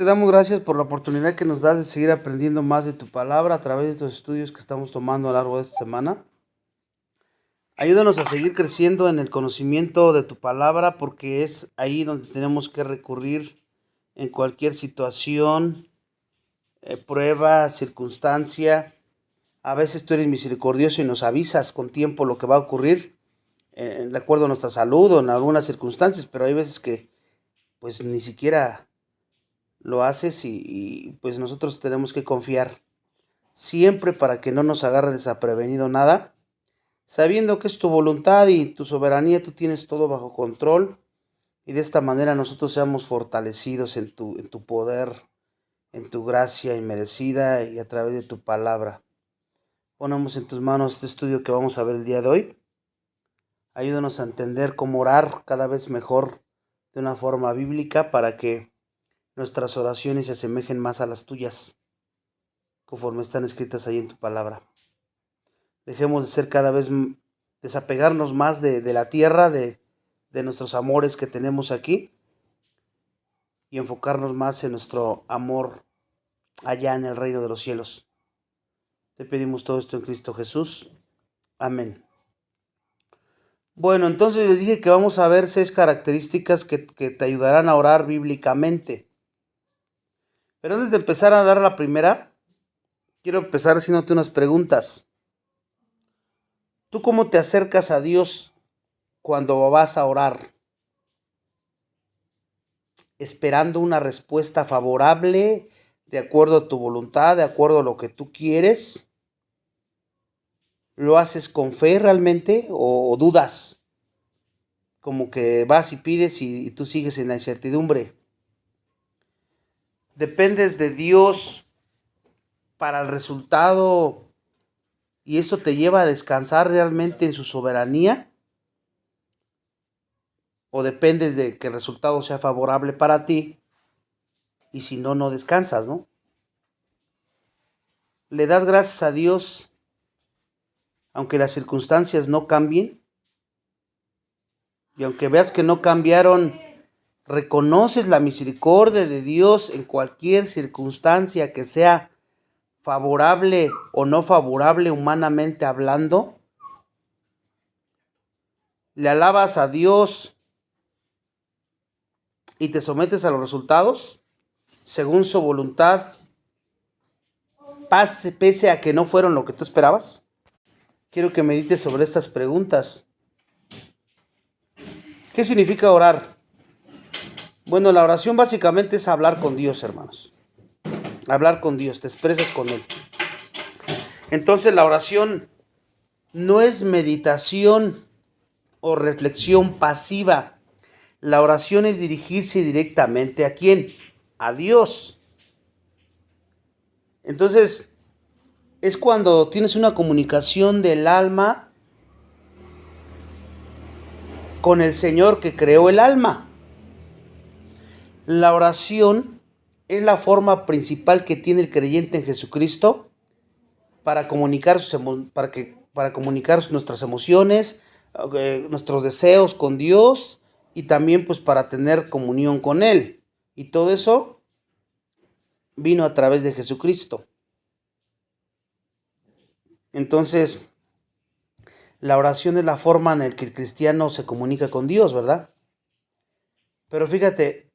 Te damos gracias por la oportunidad que nos das de seguir aprendiendo más de tu palabra a través de estos estudios que estamos tomando a lo largo de esta semana. Ayúdanos a seguir creciendo en el conocimiento de tu palabra, porque es ahí donde tenemos que recurrir en cualquier situación, prueba, circunstancia. A veces tú eres misericordioso y nos avisas con tiempo lo que va a ocurrir, de acuerdo a nuestra salud o en algunas circunstancias, pero hay veces que pues ni siquiera lo haces y pues nosotros tenemos que confiar siempre para que no nos agarre desaprevenido nada, sabiendo que es tu voluntad y tu soberanía, tú tienes todo bajo control, y de esta manera nosotros seamos fortalecidos en tu poder, en tu gracia inmerecida y a través de tu palabra. Ponemos en tus manos este estudio que vamos a ver el día de hoy. Ayúdanos a entender cómo orar cada vez mejor de una forma bíblica para que nuestras oraciones se asemejen más a las tuyas, conforme están escritas ahí en tu palabra. Dejemos de ser cada vez, desapegarnos más de la tierra, de nuestros amores que tenemos aquí, y enfocarnos más en nuestro amor allá en el reino de los cielos. Te pedimos todo esto en Cristo Jesús. Amén. Bueno, entonces les dije que vamos a ver 6 características que te ayudarán a orar bíblicamente. Pero antes de empezar a dar la primera, quiero empezar haciéndote unas preguntas. ¿Tú cómo te acercas a Dios cuando vas a orar? ¿Esperando una respuesta favorable, de acuerdo a tu voluntad, de acuerdo a lo que tú quieres? ¿Lo haces con fe realmente o dudas? Como que vas y pides y tú sigues en la incertidumbre. ¿Dependes de Dios para el resultado y eso te lleva a descansar realmente en su soberanía? ¿O dependes de que el resultado sea favorable para ti y si no, no descansas, ¿no? ¿Le das gracias a Dios aunque las circunstancias no cambien? Y aunque veas que no cambiaron, ¿reconoces la misericordia de Dios en cualquier circunstancia que sea favorable o no favorable humanamente hablando? ¿Le alabas a Dios y te sometes a los resultados según su voluntad, pese a que no fueron lo que tú esperabas? Quiero que medites sobre estas preguntas. ¿Qué significa orar? Bueno, la oración básicamente es hablar con Dios, hermanos. Hablar con Dios, te expresas con Él. Entonces la oración no es meditación o reflexión pasiva. La oración es dirigirse directamente ¿a quién? A Dios. Entonces, es cuando tienes una comunicación del alma con el Señor que creó el alma. La oración es la forma principal que tiene el creyente en Jesucristo para comunicar nuestras emociones, nuestros deseos con Dios y también pues para tener comunión con Él. Y todo eso vino a través de Jesucristo. Entonces, la oración es la forma en la que el cristiano se comunica con Dios, ¿verdad? Pero fíjate,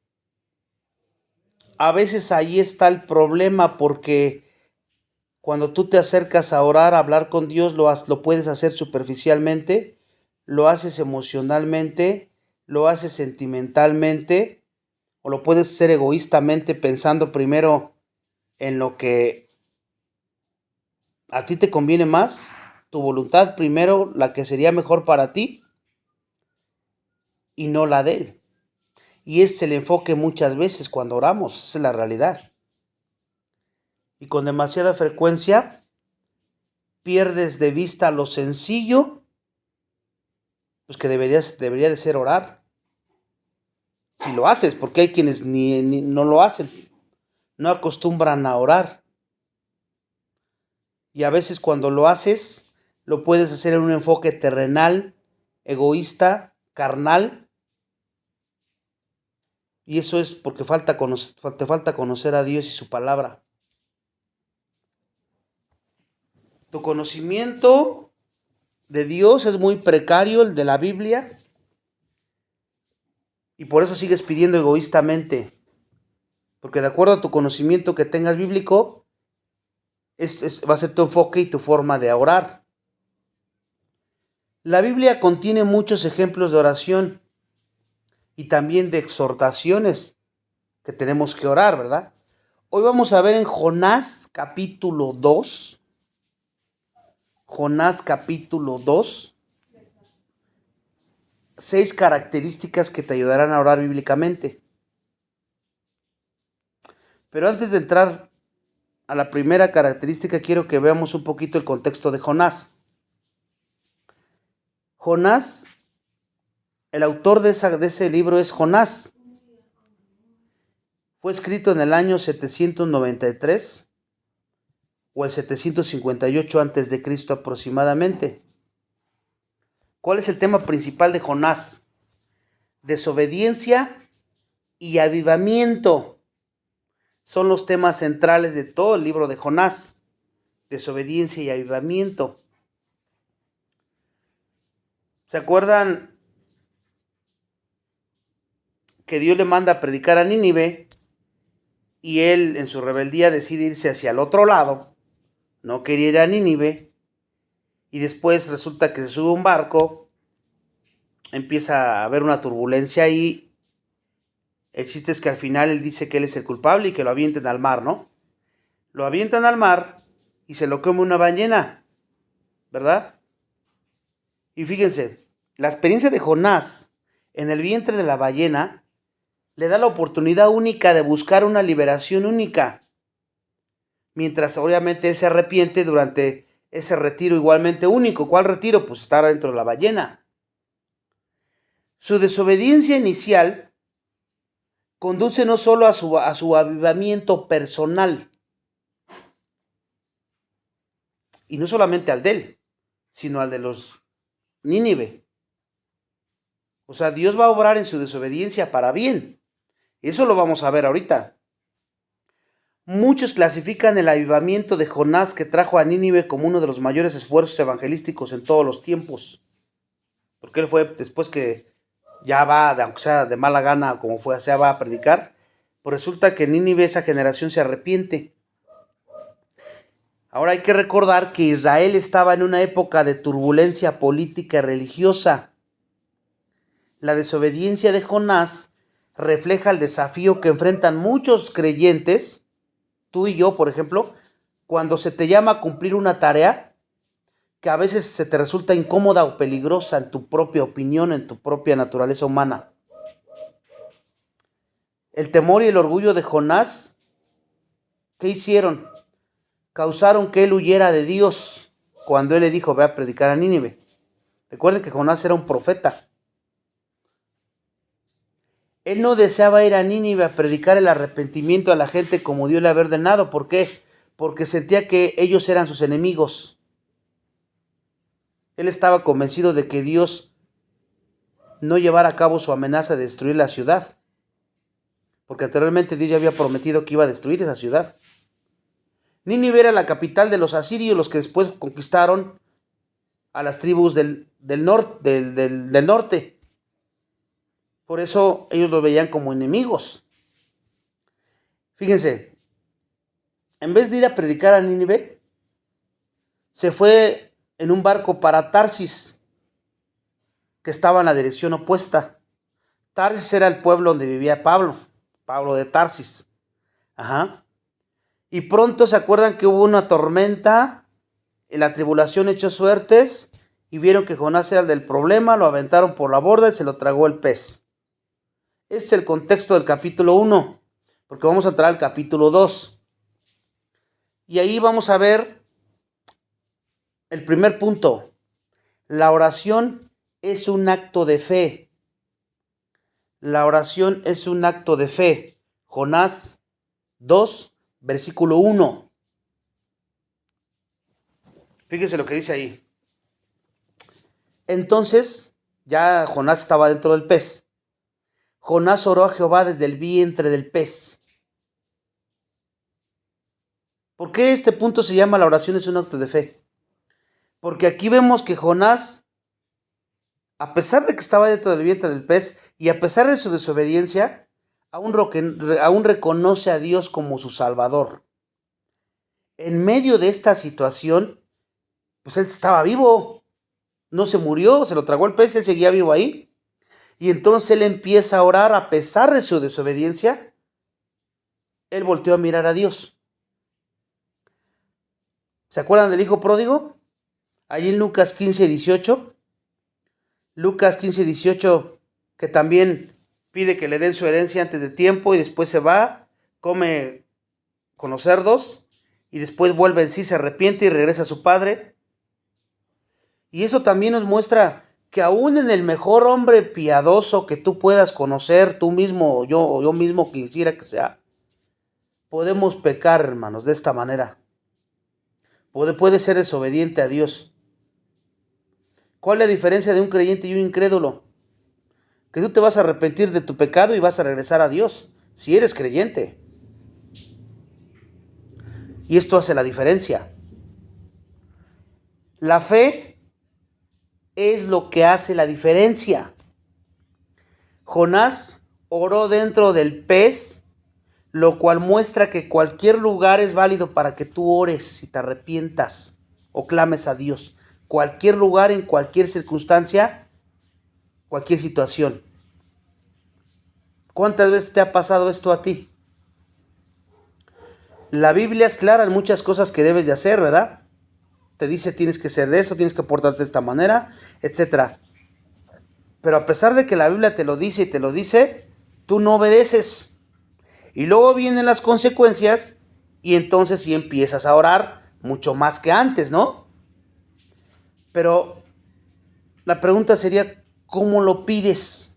a veces ahí está el problema, porque cuando tú te acercas a orar, a hablar con Dios, lo puedes hacer superficialmente, lo haces emocionalmente, lo haces sentimentalmente, o lo puedes hacer egoístamente pensando primero en lo que a ti te conviene más, tu voluntad primero, la que sería mejor para ti, y no la de Él. Y ese es el enfoque muchas veces cuando oramos, esa es la realidad. Y con demasiada frecuencia pierdes de vista lo sencillo, pues que debería de ser orar. Si lo haces, porque hay quienes no lo hacen, no acostumbran a orar. Y a veces cuando lo haces, lo puedes hacer en un enfoque terrenal, egoísta, carnal, Y eso es porque te falta conocer a Dios y su palabra. Tu conocimiento de Dios es muy precario, el de la Biblia, y por eso sigues pidiendo egoístamente. Porque de acuerdo a tu conocimiento que tengas bíblico, va a ser tu enfoque y tu forma de orar. La Biblia contiene muchos ejemplos de oración y también de exhortaciones que tenemos que orar, ¿verdad? Hoy vamos a ver en Jonás capítulo 2. Jonás capítulo 2. 6 características que te ayudarán a orar bíblicamente. Pero antes de entrar a la primera característica, quiero que veamos un poquito el contexto de Jonás. Jonás, el autor de ese libro es Jonás. Fue escrito en el año 793 o el 758 antes de Cristo aproximadamente. ¿Cuál es el tema principal de Jonás? Desobediencia y avivamiento. Son los temas centrales de todo el libro de Jonás. Desobediencia y avivamiento. ¿Se acuerdan que Dios le manda a predicar a Nínive y él en su rebeldía decide irse hacia el otro lado? No quería ir a Nínive y después resulta que se sube a un barco, empieza a haber una turbulencia ahí. El chiste es que al final él dice que él es el culpable y que lo avienten al mar, ¿no? Lo avientan al mar y se lo come una ballena, ¿verdad? Y fíjense, la experiencia de Jonás en el vientre de la ballena le da la oportunidad única de buscar una liberación única. Mientras obviamente él se arrepiente durante ese retiro igualmente único. ¿Cuál retiro? Pues estar dentro de la ballena. Su desobediencia inicial conduce no solo a su avivamiento personal, y no solamente al de él, sino al de los Nínive. O sea, Dios va a obrar en su desobediencia para bien. Eso lo vamos a ver ahorita. Muchos clasifican el avivamiento de Jonás que trajo a Nínive como uno de los mayores esfuerzos evangelísticos en todos los tiempos. Porque él fue, después que ya va, aunque sea de mala gana, como fue, sea va a predicar, pues resulta que Nínive, esa generación, se arrepiente. Ahora hay que recordar que Israel estaba en una época de turbulencia política y religiosa. La desobediencia de Jonás refleja el desafío que enfrentan muchos creyentes, tú y yo, por ejemplo, cuando se te llama a cumplir una tarea que a veces se te resulta incómoda o peligrosa en tu propia opinión, en tu propia naturaleza humana. El temor y el orgullo de Jonás, ¿qué hicieron? Causaron que él huyera de Dios cuando él le dijo, ve a predicar a Nínive. Recuerden que Jonás era un profeta. Él no deseaba ir a Nínive a predicar el arrepentimiento a la gente como Dios le había ordenado. ¿Por qué? Porque sentía que ellos eran sus enemigos. Él estaba convencido de que Dios no llevara a cabo su amenaza de destruir la ciudad. Porque anteriormente Dios ya había prometido que iba a destruir esa ciudad. Nínive era la capital de los asirios, los que después conquistaron a las tribus del norte. Por eso ellos lo veían como enemigos. Fíjense, en vez de ir a predicar a Nínive, se fue en un barco para Tarsis, que estaba en la dirección opuesta. Tarsis era el pueblo donde vivía Pablo de Tarsis. Ajá. Y pronto se acuerdan que hubo una tormenta, y la tribulación echó suertes, y vieron que Jonás era el del problema, lo aventaron por la borda y se lo tragó el pez. Ese es el contexto del capítulo 1, porque vamos a entrar al capítulo 2. Y ahí vamos a ver el primer punto. La oración es un acto de fe. La oración es un acto de fe. Jonás 2, versículo 1. Fíjense lo que dice ahí. Entonces, ya Jonás estaba dentro del pez. Jonás oró a Jehová desde el vientre del pez. ¿Por qué este punto se llama la oración es un acto de fe? Porque aquí vemos que Jonás, a pesar de que estaba dentro del vientre del pez y a pesar de su desobediencia, aún reconoce a Dios como su Salvador. En medio de esta situación, pues él estaba vivo, no se murió, se lo tragó el pez, él seguía vivo ahí. Y entonces él empieza a orar a pesar de su desobediencia. Él volteó a mirar a Dios. ¿Se acuerdan del hijo pródigo? Allí en Lucas 15:18. Lucas 15:18, que también pide que le den su herencia antes de tiempo y después se va, come con los cerdos y después vuelve en sí, se arrepiente y regresa a su padre. Y eso también nos muestra que aún en el mejor hombre piadoso que tú puedas conocer, tú mismo, yo mismo quisiera que sea, podemos pecar, hermanos, de esta manera. Puede ser desobediente a Dios. ¿Cuál es la diferencia de un creyente y un incrédulo? Que tú te vas a arrepentir de tu pecado y vas a regresar a Dios, si eres creyente. Y esto hace la diferencia. La fe es lo que hace la diferencia. Jonás oró dentro del pez, lo cual muestra que cualquier lugar es válido para que tú ores y te arrepientas o clames a Dios. Cualquier lugar, en cualquier circunstancia, cualquier situación. ¿Cuántas veces te ha pasado esto a ti? La Biblia es clara en muchas cosas que debes de hacer, ¿verdad? Te dice tienes que ser de eso, tienes que portarte de esta manera, etc. Pero a pesar de que la Biblia te lo dice y te lo dice, tú no obedeces. Y luego vienen las consecuencias y entonces sí empiezas a orar mucho más que antes, ¿no? Pero la pregunta sería, ¿cómo lo pides?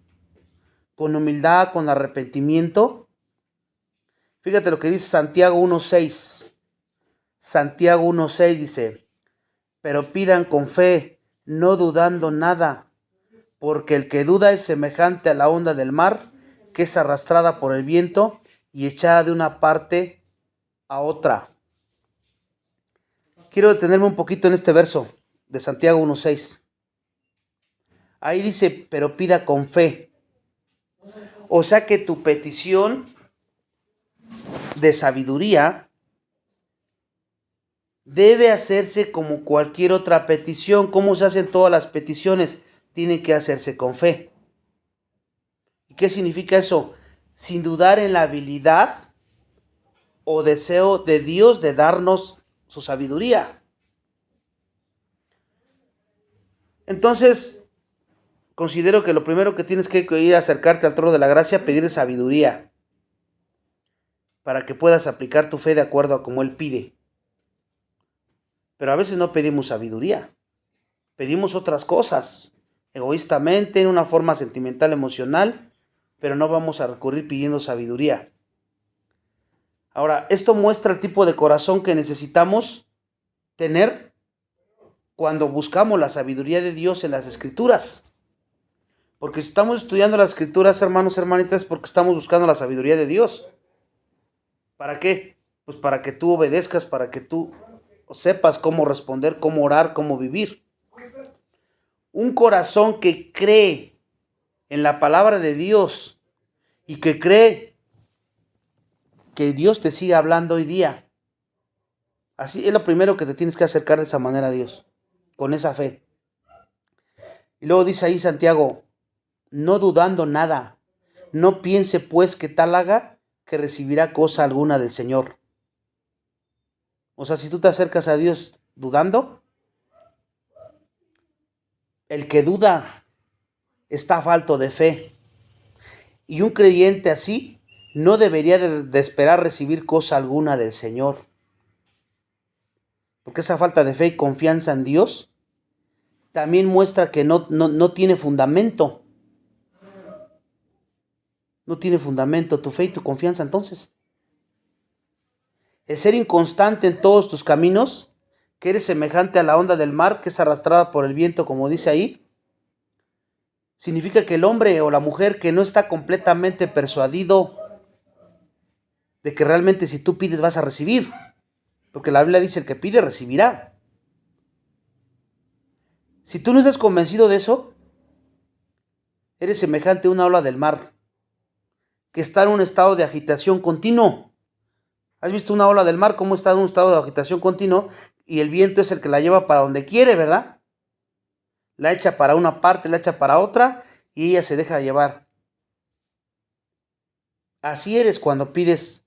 ¿Con humildad, con arrepentimiento? Fíjate lo que dice Santiago 1:6. Santiago 1:6 dice, pero pidan con fe, no dudando nada, porque el que duda es semejante a la onda del mar, que es arrastrada por el viento y echada de una parte a otra. Quiero detenerme un poquito en este verso de Santiago 1:6. Ahí dice, pero pida con fe. O sea que tu petición de sabiduría debe hacerse como cualquier otra petición. ¿Cómo se hacen todas las peticiones? Tienen que hacerse con fe. ¿Y qué significa eso? Sin dudar en la habilidad o deseo de Dios de darnos su sabiduría. Entonces, considero que lo primero que tienes que ir a acercarte al trono de la gracia, pedir sabiduría, para que puedas aplicar tu fe de acuerdo a como Él pide. Pero a veces no pedimos sabiduría, pedimos otras cosas, egoístamente, en una forma sentimental, emocional, pero no vamos a recurrir pidiendo sabiduría. Ahora, esto muestra el tipo de corazón que necesitamos tener cuando buscamos la sabiduría de Dios en las Escrituras. Porque si estamos estudiando las Escrituras, hermanos, hermanitas, es porque estamos buscando la sabiduría de Dios. ¿Para qué? Pues para que tú obedezcas, para que tú sepas cómo responder, cómo orar, cómo vivir. Un corazón que cree en la palabra de Dios y que cree que Dios te sigue hablando hoy día. Así es lo primero que te tienes que acercar de esa manera a Dios, con esa fe. Y luego dice ahí Santiago, no dudando nada, no piense pues que tal haga que recibirá cosa alguna del Señor. O sea, si tú te acercas a Dios dudando, el que duda está falto de fe. Y un creyente así no debería de esperar recibir cosa alguna del Señor. Porque esa falta de fe y confianza en Dios también muestra que no tiene fundamento. No tiene fundamento tu fe y tu confianza entonces. El ser inconstante en todos tus caminos, que eres semejante a la onda del mar, que es arrastrada por el viento, como dice ahí, significa que el hombre o la mujer que no está completamente persuadido de que realmente si tú pides vas a recibir, porque la Biblia dice el que pide recibirá. Si tú no estás convencido de eso, eres semejante a una ola del mar que está en un estado de agitación continuo. ¿Has visto una ola del mar cómo está en un estado de agitación continuo y el viento es el que la lleva para donde quiere, ¿verdad? La echa para una parte, la echa para otra y ella se deja llevar. Así eres cuando pides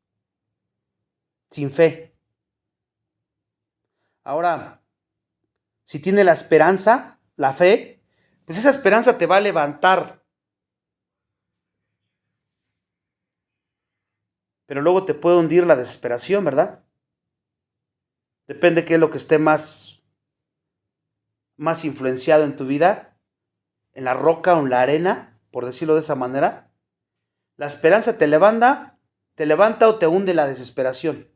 sin fe. Ahora, si tienes la esperanza, la fe, pues esa esperanza te va a levantar. Pero luego te puede hundir la desesperación, ¿verdad? Depende qué es lo que esté más influenciado en tu vida, en la roca o en la arena, por decirlo de esa manera. La esperanza te levanta o te hunde la desesperación.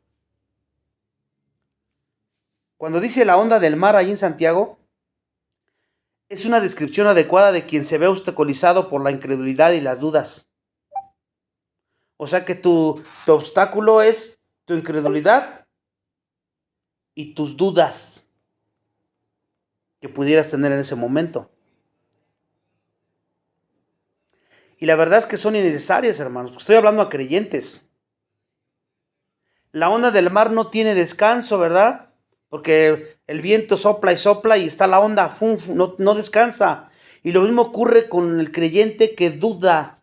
Cuando dice la onda del mar ahí en Santiago, es una descripción adecuada de quien se ve obstaculizado por la incredulidad y las dudas. O sea que tu obstáculo es tu incredulidad y tus dudas que pudieras tener en ese momento. Y la verdad es que son innecesarias, hermanos. Estoy hablando a creyentes. La onda del mar no tiene descanso, ¿verdad? Porque el viento sopla y está la onda, no descansa. Y lo mismo ocurre con el creyente que duda,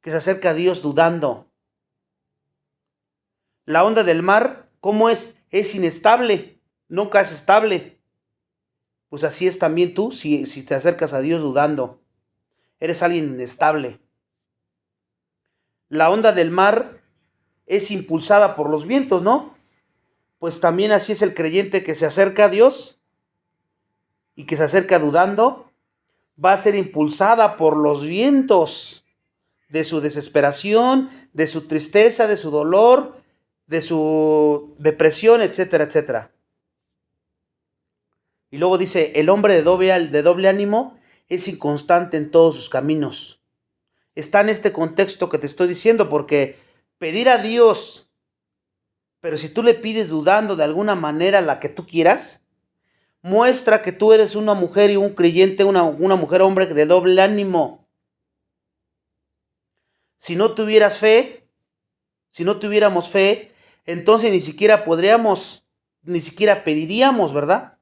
que se acerca a Dios dudando. La onda del mar, ¿cómo es? Es inestable, nunca es estable. Pues así es también tú si te acercas a Dios dudando. Eres alguien inestable. La onda del mar es impulsada por los vientos, ¿no? Pues también así es el creyente que se acerca a Dios y que se acerca dudando, va a ser impulsada por los vientos de su desesperación, de su tristeza, de su dolor, de su depresión, etcétera, etcétera. Y luego dice, el hombre de doble ánimo es inconstante en todos sus caminos. Está en este contexto que te estoy diciendo, porque pedir a Dios, pero si tú le pides dudando de alguna manera la que tú quieras, muestra que tú eres una mujer y un creyente, una mujer hombre de doble ánimo. Si no tuvieras fe, si no tuviéramos fe, entonces ni siquiera pediríamos, ¿verdad?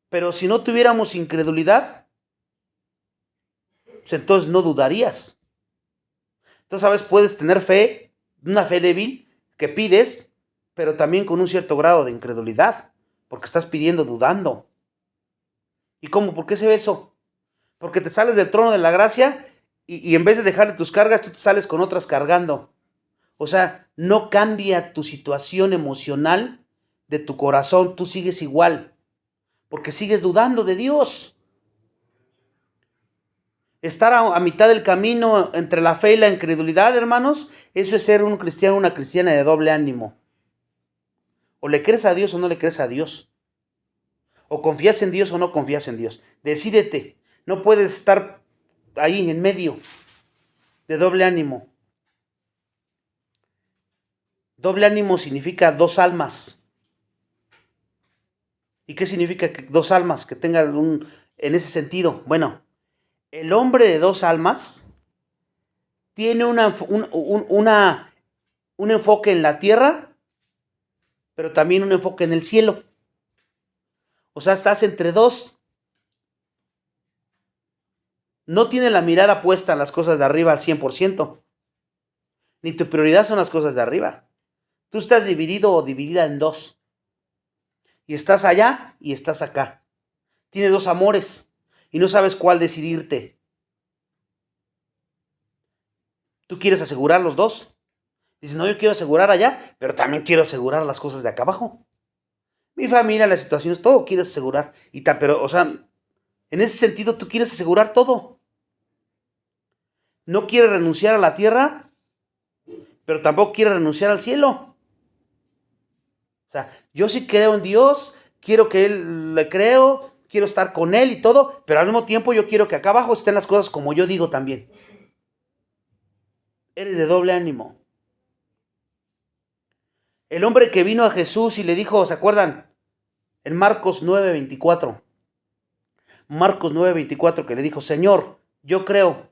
Pero si no tuviéramos incredulidad, pues entonces no dudarías. Entonces, ¿sabes? Puedes tener fe, una fe débil, que pides, pero también con un cierto grado de incredulidad, porque estás pidiendo dudando. ¿Y cómo? ¿Por qué se ve eso? Porque te sales del trono de la gracia y en vez de dejarle tus cargas, tú te sales con otras cargando. O sea, no cambia tu situación emocional de tu corazón, tú sigues igual, porque sigues dudando de Dios. Estar a mitad del camino entre la fe y la incredulidad, hermanos, eso es ser un cristiano, una cristiana de doble ánimo. O le crees a Dios o no le crees a Dios. O confías en Dios o no confías en Dios. Decídete. No puedes estar ahí en medio de doble ánimo. Doble ánimo significa dos almas. ¿Y qué significa dos almas? Que tengan en ese sentido. Bueno, el hombre de dos almas tiene un enfoque en la tierra, pero también un enfoque en el cielo. O sea, estás entre dos. No tiene la mirada puesta en las cosas de arriba al 100%. Ni tu prioridad son las cosas de arriba. Tú estás dividido o dividida en dos. Y estás allá y estás acá. Tienes dos amores y no sabes cuál decidirte. Tú quieres asegurar los dos. Dices, no, yo quiero asegurar allá, pero también quiero asegurar las cosas de acá abajo. Mi familia, las situaciones, todo quieres asegurar. Pero, o sea, en ese sentido tú quieres asegurar todo. No quieres renunciar a la tierra, pero tampoco quieres renunciar al cielo. O sea, yo sí creo en Dios, quiero que Él le creo, quiero estar con Él y todo, pero al mismo tiempo yo quiero que acá abajo estén las cosas como yo digo también. Eres de doble ánimo. El hombre que vino a Jesús y le dijo, ¿se acuerdan? En Marcos 9:24. Marcos 9:24, que le dijo, Señor, yo creo,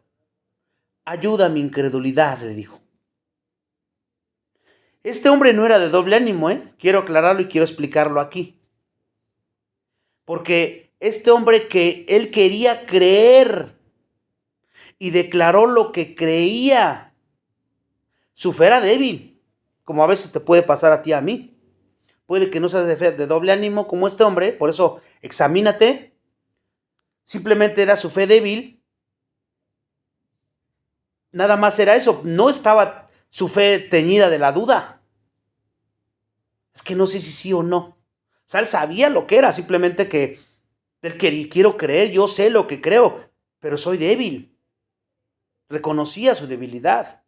ayuda a mi incredulidad, le dijo. Este hombre no era de doble ánimo, Quiero aclararlo y quiero explicarlo aquí. Porque este hombre que él quería creer y declaró lo que creía, su fe era débil, como a veces te puede pasar a ti, a mí. Puede que no seas de doble ánimo como este hombre, por eso examínate. Simplemente era su fe débil. Nada más era eso, no estaba su fe teñida de la duda. Es que no sé si sí o no. O sea, él sabía lo que era, simplemente que él quiero creer, yo sé lo que creo, pero soy débil. Reconocía su debilidad.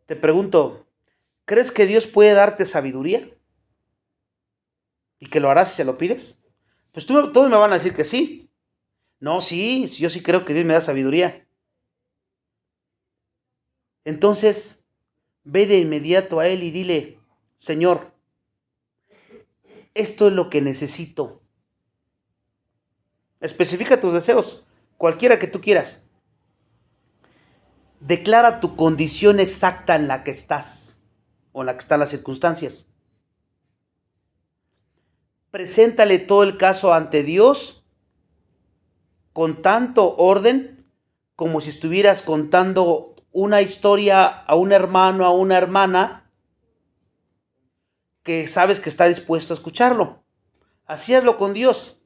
Te pregunto, ¿crees que Dios puede darte sabiduría? ¿Y que lo harás si se lo pides? Pues todos me van a decir que sí. No, sí, yo sí creo que Dios me da sabiduría. Entonces, ve de inmediato a Él y dile, Señor, esto es lo que necesito. Especifica tus deseos, cualquiera que tú quieras. Declara tu condición exacta en la que estás o en la que están las circunstancias. Preséntale todo el caso ante Dios con tanto orden como si estuvieras contando una historia a un hermano, a una hermana que sabes que está dispuesto a escucharlo. Así hazlo con Dios.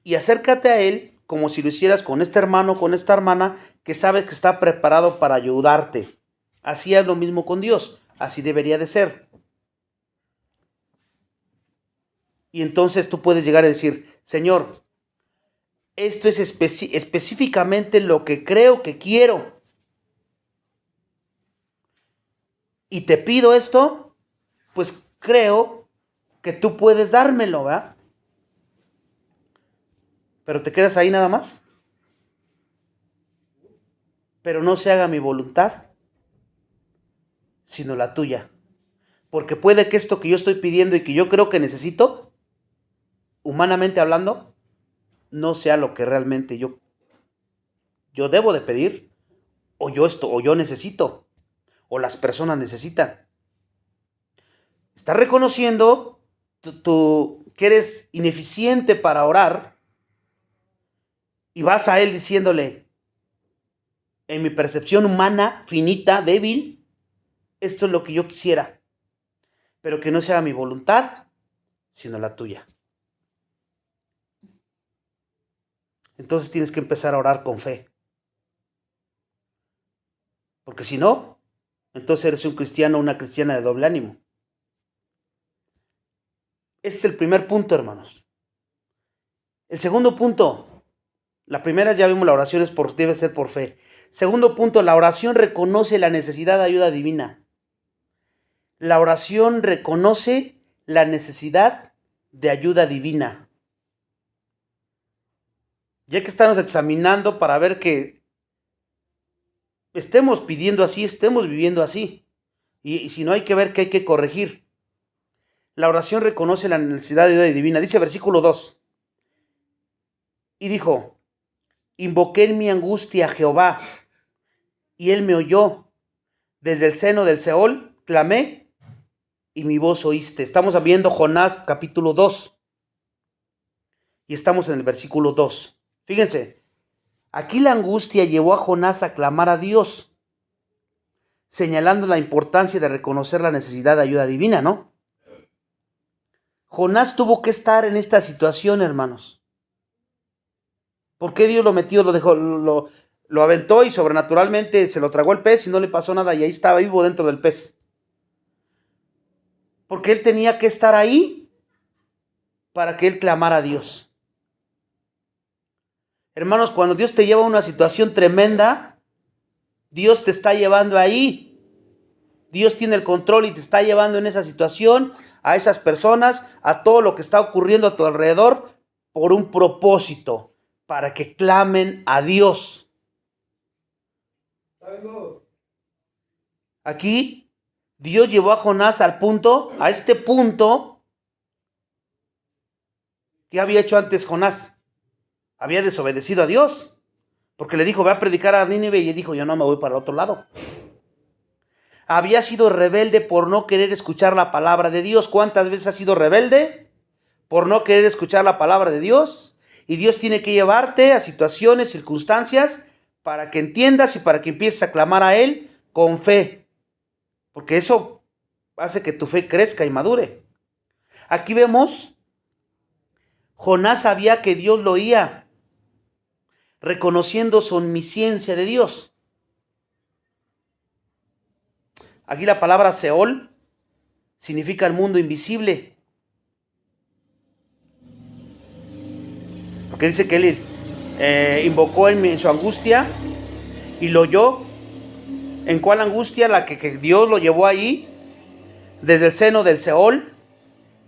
Y acércate a Él como si lo hicieras con este hermano, con esta hermana, que sabes que está preparado para ayudarte. Así es lo mismo con Dios. Así debería de ser. Y entonces tú puedes llegar a decir, Señor, esto es específicamente lo que creo que quiero. Y te pido esto, pues creo que tú puedes dármelo, ¿verdad? Pero te quedas ahí nada más. Pero no se haga mi voluntad, sino la tuya. Porque puede que esto que yo estoy pidiendo y que yo creo que necesito, humanamente hablando, no sea lo que realmente yo debo de pedir, o yo necesito, o las personas necesitan. Estás reconociendo que eres ineficiente para orar y vas a Él diciéndole, en mi percepción humana, finita, débil, esto es lo que yo quisiera, pero que no sea mi voluntad, sino la tuya. Entonces tienes que empezar a orar con fe. Porque si no, entonces eres un cristiano o una cristiana de doble ánimo. Ese es el primer punto, hermanos. El segundo punto, la primera ya vimos, la oración debe ser por fe. Segundo punto, la oración reconoce la necesidad de ayuda divina. La oración reconoce la necesidad de ayuda divina. Ya que estamos examinando para ver que estemos pidiendo así, estemos viviendo así. Y si no, hay que ver que hay que corregir. La oración reconoce la necesidad de ayuda divina. Dice versículo 2. Y dijo, invoqué en mi angustia a Jehová, y Él me oyó. Desde el seno del Seol clamé, y mi voz oíste. Estamos viendo Jonás capítulo 2. Y estamos en el versículo 2. Fíjense, aquí la angustia llevó a Jonás a clamar a Dios, señalando la importancia de reconocer la necesidad de ayuda divina, ¿no? Jonás tuvo que estar en esta situación, hermanos. ¿Por qué Dios lo metió, lo dejó, lo aventó y sobrenaturalmente se lo tragó el pez y no le pasó nada y ahí estaba vivo dentro del pez? Porque él tenía que estar ahí para que él clamara a Dios. Hermanos, cuando Dios te lleva a una situación tremenda, Dios te está llevando ahí. Dios tiene el control y te está llevando en esa situación a esas personas, a todo lo que está ocurriendo a tu alrededor, por un propósito, para que clamen a Dios. Aquí Dios llevó a Jonás a este punto que había hecho antes Jonás. Había desobedecido a Dios, porque le dijo, ve a predicar a Nínive, y él dijo, yo no me voy para el otro lado. Había sido rebelde por no querer escuchar la palabra de Dios. ¿Cuántas veces has sido rebelde por no querer escuchar la palabra de Dios? Y Dios tiene que llevarte a situaciones, circunstancias, para que entiendas y para que empieces a clamar a Él con fe. Porque eso hace que tu fe crezca y madure. Aquí vemos, Jonás sabía que Dios lo oía, reconociendo su omnisciencia de Dios. Aquí la palabra Seol significa el mundo invisible. Porque dice que él invocó en su angustia y lo oyó. ¿En cuál angustia? La que Dios lo llevó ahí, desde el seno del Seol.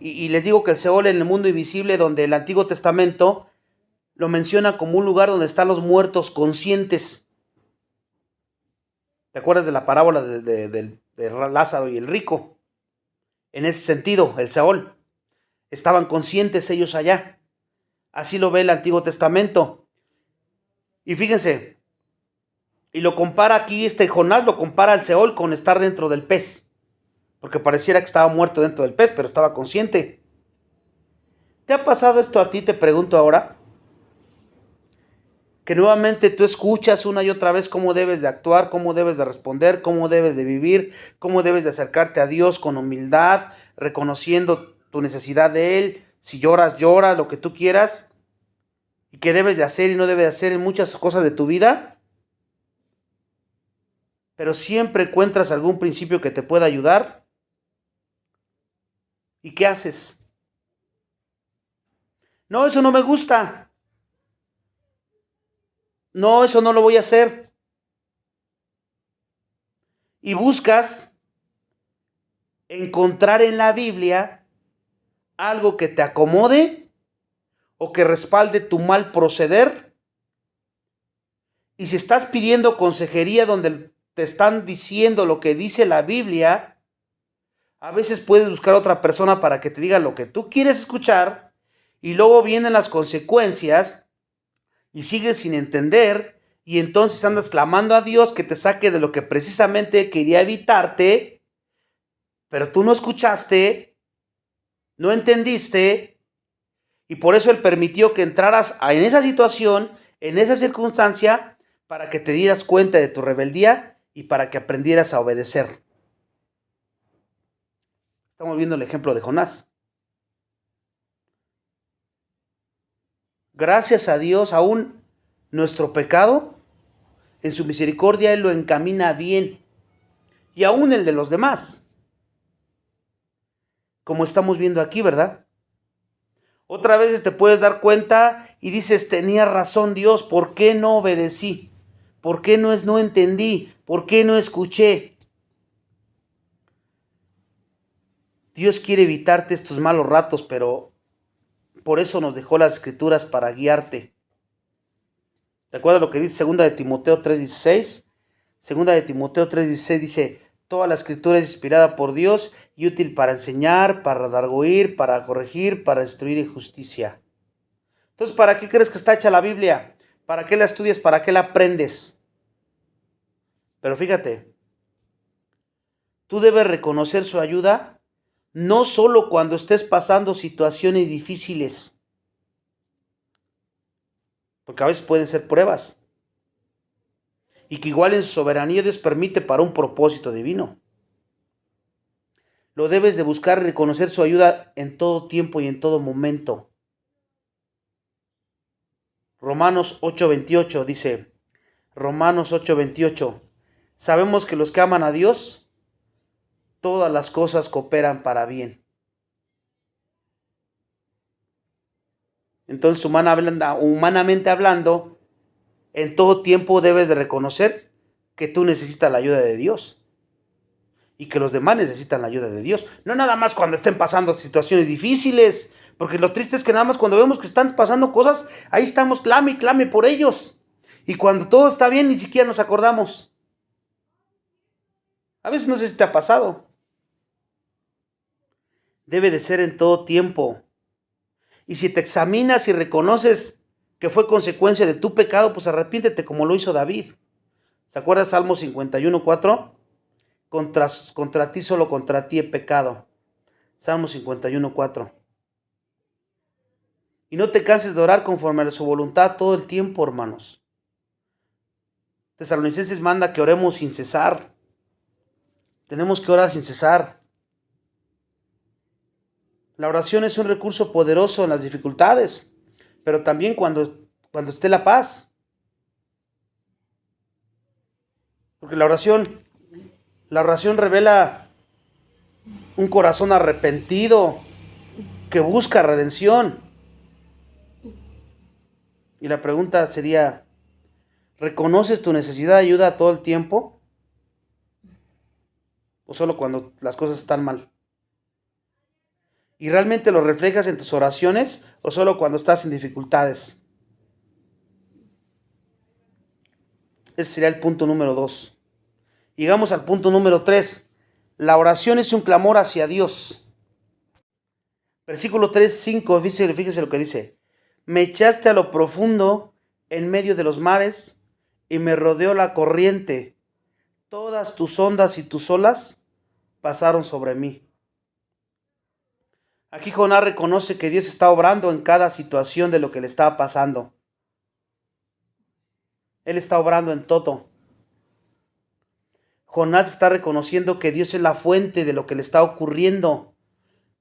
Y les digo que el Seol en el mundo invisible, donde el Antiguo Testamento lo menciona como un lugar donde están los muertos conscientes. ¿Te acuerdas de la parábola de Lázaro y el rico? En ese sentido, el Seol. Estaban conscientes ellos allá. Así lo ve el Antiguo Testamento. Y fíjense, y lo compara aquí, Jonás lo compara al Seol con estar dentro del pez. Porque pareciera que estaba muerto dentro del pez, pero estaba consciente. ¿Te ha pasado esto a ti? Te pregunto ahora. Que nuevamente tú escuchas una y otra vez cómo debes de actuar, cómo debes de responder, cómo debes de vivir, cómo debes de acercarte a Dios con humildad, reconociendo tu necesidad de Él. Si lloras, llora, lo que tú quieras. Y qué debes de hacer y no debes de hacer en muchas cosas de tu vida. Pero siempre encuentras algún principio que te pueda ayudar. ¿Y qué haces? No, eso no me gusta. No, eso no lo voy a hacer. Y buscas encontrar en la Biblia algo que te acomode o que respalde tu mal proceder. Y si estás pidiendo consejería donde te están diciendo lo que dice la Biblia, a veces puedes buscar a otra persona para que te diga lo que tú quieres escuchar y luego vienen las consecuencias y sigues sin entender y entonces andas clamando a Dios que te saque de lo que precisamente quería evitarte, pero tú no escuchaste, no entendiste y por eso Él permitió que entraras en esa situación, en esa circunstancia, para que te dieras cuenta de tu rebeldía y para que aprendieras a obedecer. Estamos viendo el ejemplo de Jonás. Gracias a Dios, aún nuestro pecado, en su misericordia Él lo encamina bien. Y aún el de los demás. Como estamos viendo aquí, ¿verdad? Otras veces te puedes dar cuenta y dices, tenía razón Dios, ¿por qué no obedecí? ¿Por qué no entendí? ¿Por qué no escuché? Dios quiere evitarte estos malos ratos, pero por eso nos dejó las Escrituras para guiarte. ¿Te acuerdas lo que dice 2 de Timoteo 3:16? 2 de Timoteo 3:16 dice, toda la Escritura es inspirada por Dios y útil para enseñar, para redarguir, para corregir, para instruir en justicia. Entonces, ¿para qué crees que está hecha la Biblia? ¿Para qué la estudias? ¿Para qué la aprendes? Pero fíjate, tú debes reconocer su ayuda no solo cuando estés pasando situaciones difíciles, porque a veces pueden ser pruebas, y que igual en su soberanía Dios permite para un propósito divino. Lo debes de buscar y reconocer su ayuda en todo tiempo y en todo momento. Romanos 8:28 dice, Romanos 8:28, sabemos que los que aman a Dios, todas las cosas cooperan para bien. Entonces, humanamente hablando, en todo tiempo debes de reconocer que tú necesitas la ayuda de Dios. y que los demás necesitan la ayuda de Dios. No nada más cuando estén pasando situaciones difíciles, porque lo triste es que nada más cuando vemos que están pasando cosas, ahí estamos clame y clame por ellos. Y cuando todo está bien, ni siquiera nos acordamos. A veces no sé si te ha pasado. Debe de ser en todo tiempo. Y si te examinas y reconoces que fue consecuencia de tu pecado, pues arrepiéntete como lo hizo David. ¿Se acuerdan Salmo 51:4? Contra ti, solo contra ti he pecado. Salmo 51:4. Y no te canses de orar conforme a su voluntad todo el tiempo, hermanos. Tesalonicenses manda que oremos sin cesar. Tenemos que orar sin cesar. La oración es un recurso poderoso en las dificultades, pero también cuando esté la paz. Porque la oración revela un corazón arrepentido que busca redención. Y la pregunta sería, ¿reconoces tu necesidad de ayuda todo el tiempo? ¿O solo cuando las cosas están mal? ¿Y realmente lo reflejas en tus oraciones o solo cuando estás en dificultades? Ese sería el punto número 2. Llegamos al punto número 3. La oración es un clamor hacia Dios. Versículo 3:5, fíjese lo que dice. Me echaste a lo profundo en medio de los mares y me rodeó la corriente. Todas tus ondas y tus olas pasaron sobre mí. Aquí Jonás reconoce que Dios está obrando en cada situación de lo que le estaba pasando. Él está obrando en todo. Jonás está reconociendo que Dios es la fuente de lo que le está ocurriendo.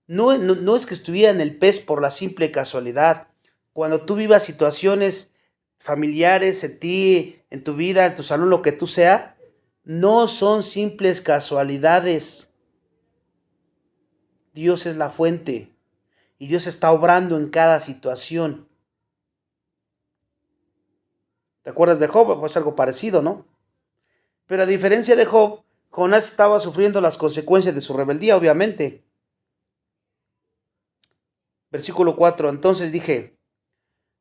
No es que estuviera en el pez por la simple casualidad. Cuando tú vivas situaciones familiares en ti, en tu vida, en tu salud, lo que tú sea, no son simples casualidades. Dios es la fuente y Dios está obrando en cada situación. ¿Te acuerdas de Job? Pues algo parecido, ¿no? Pero a diferencia de Job, Jonás estaba sufriendo las consecuencias de su rebeldía, obviamente. Versículo 4. Entonces dije,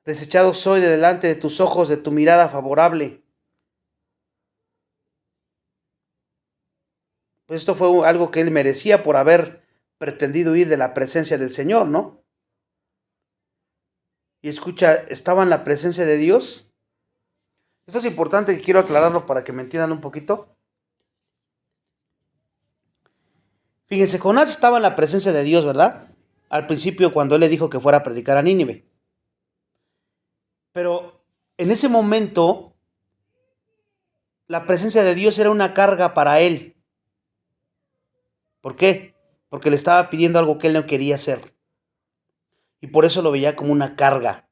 desechado soy de delante de tus ojos, de tu mirada favorable. Pues esto fue algo que él merecía por haber pretendido huir de la presencia del Señor, ¿no? Y escucha, ¿estaba en la presencia de Dios? Esto es importante y quiero aclararlo para que me entiendan un poquito. Fíjense, Jonás estaba en la presencia de Dios, ¿verdad? Al principio cuando él le dijo que fuera a predicar a Nínive. Pero en ese momento, la presencia de Dios era una carga para él. ¿Por qué? Porque le estaba pidiendo algo que él no quería hacer. Y por eso lo veía como una carga.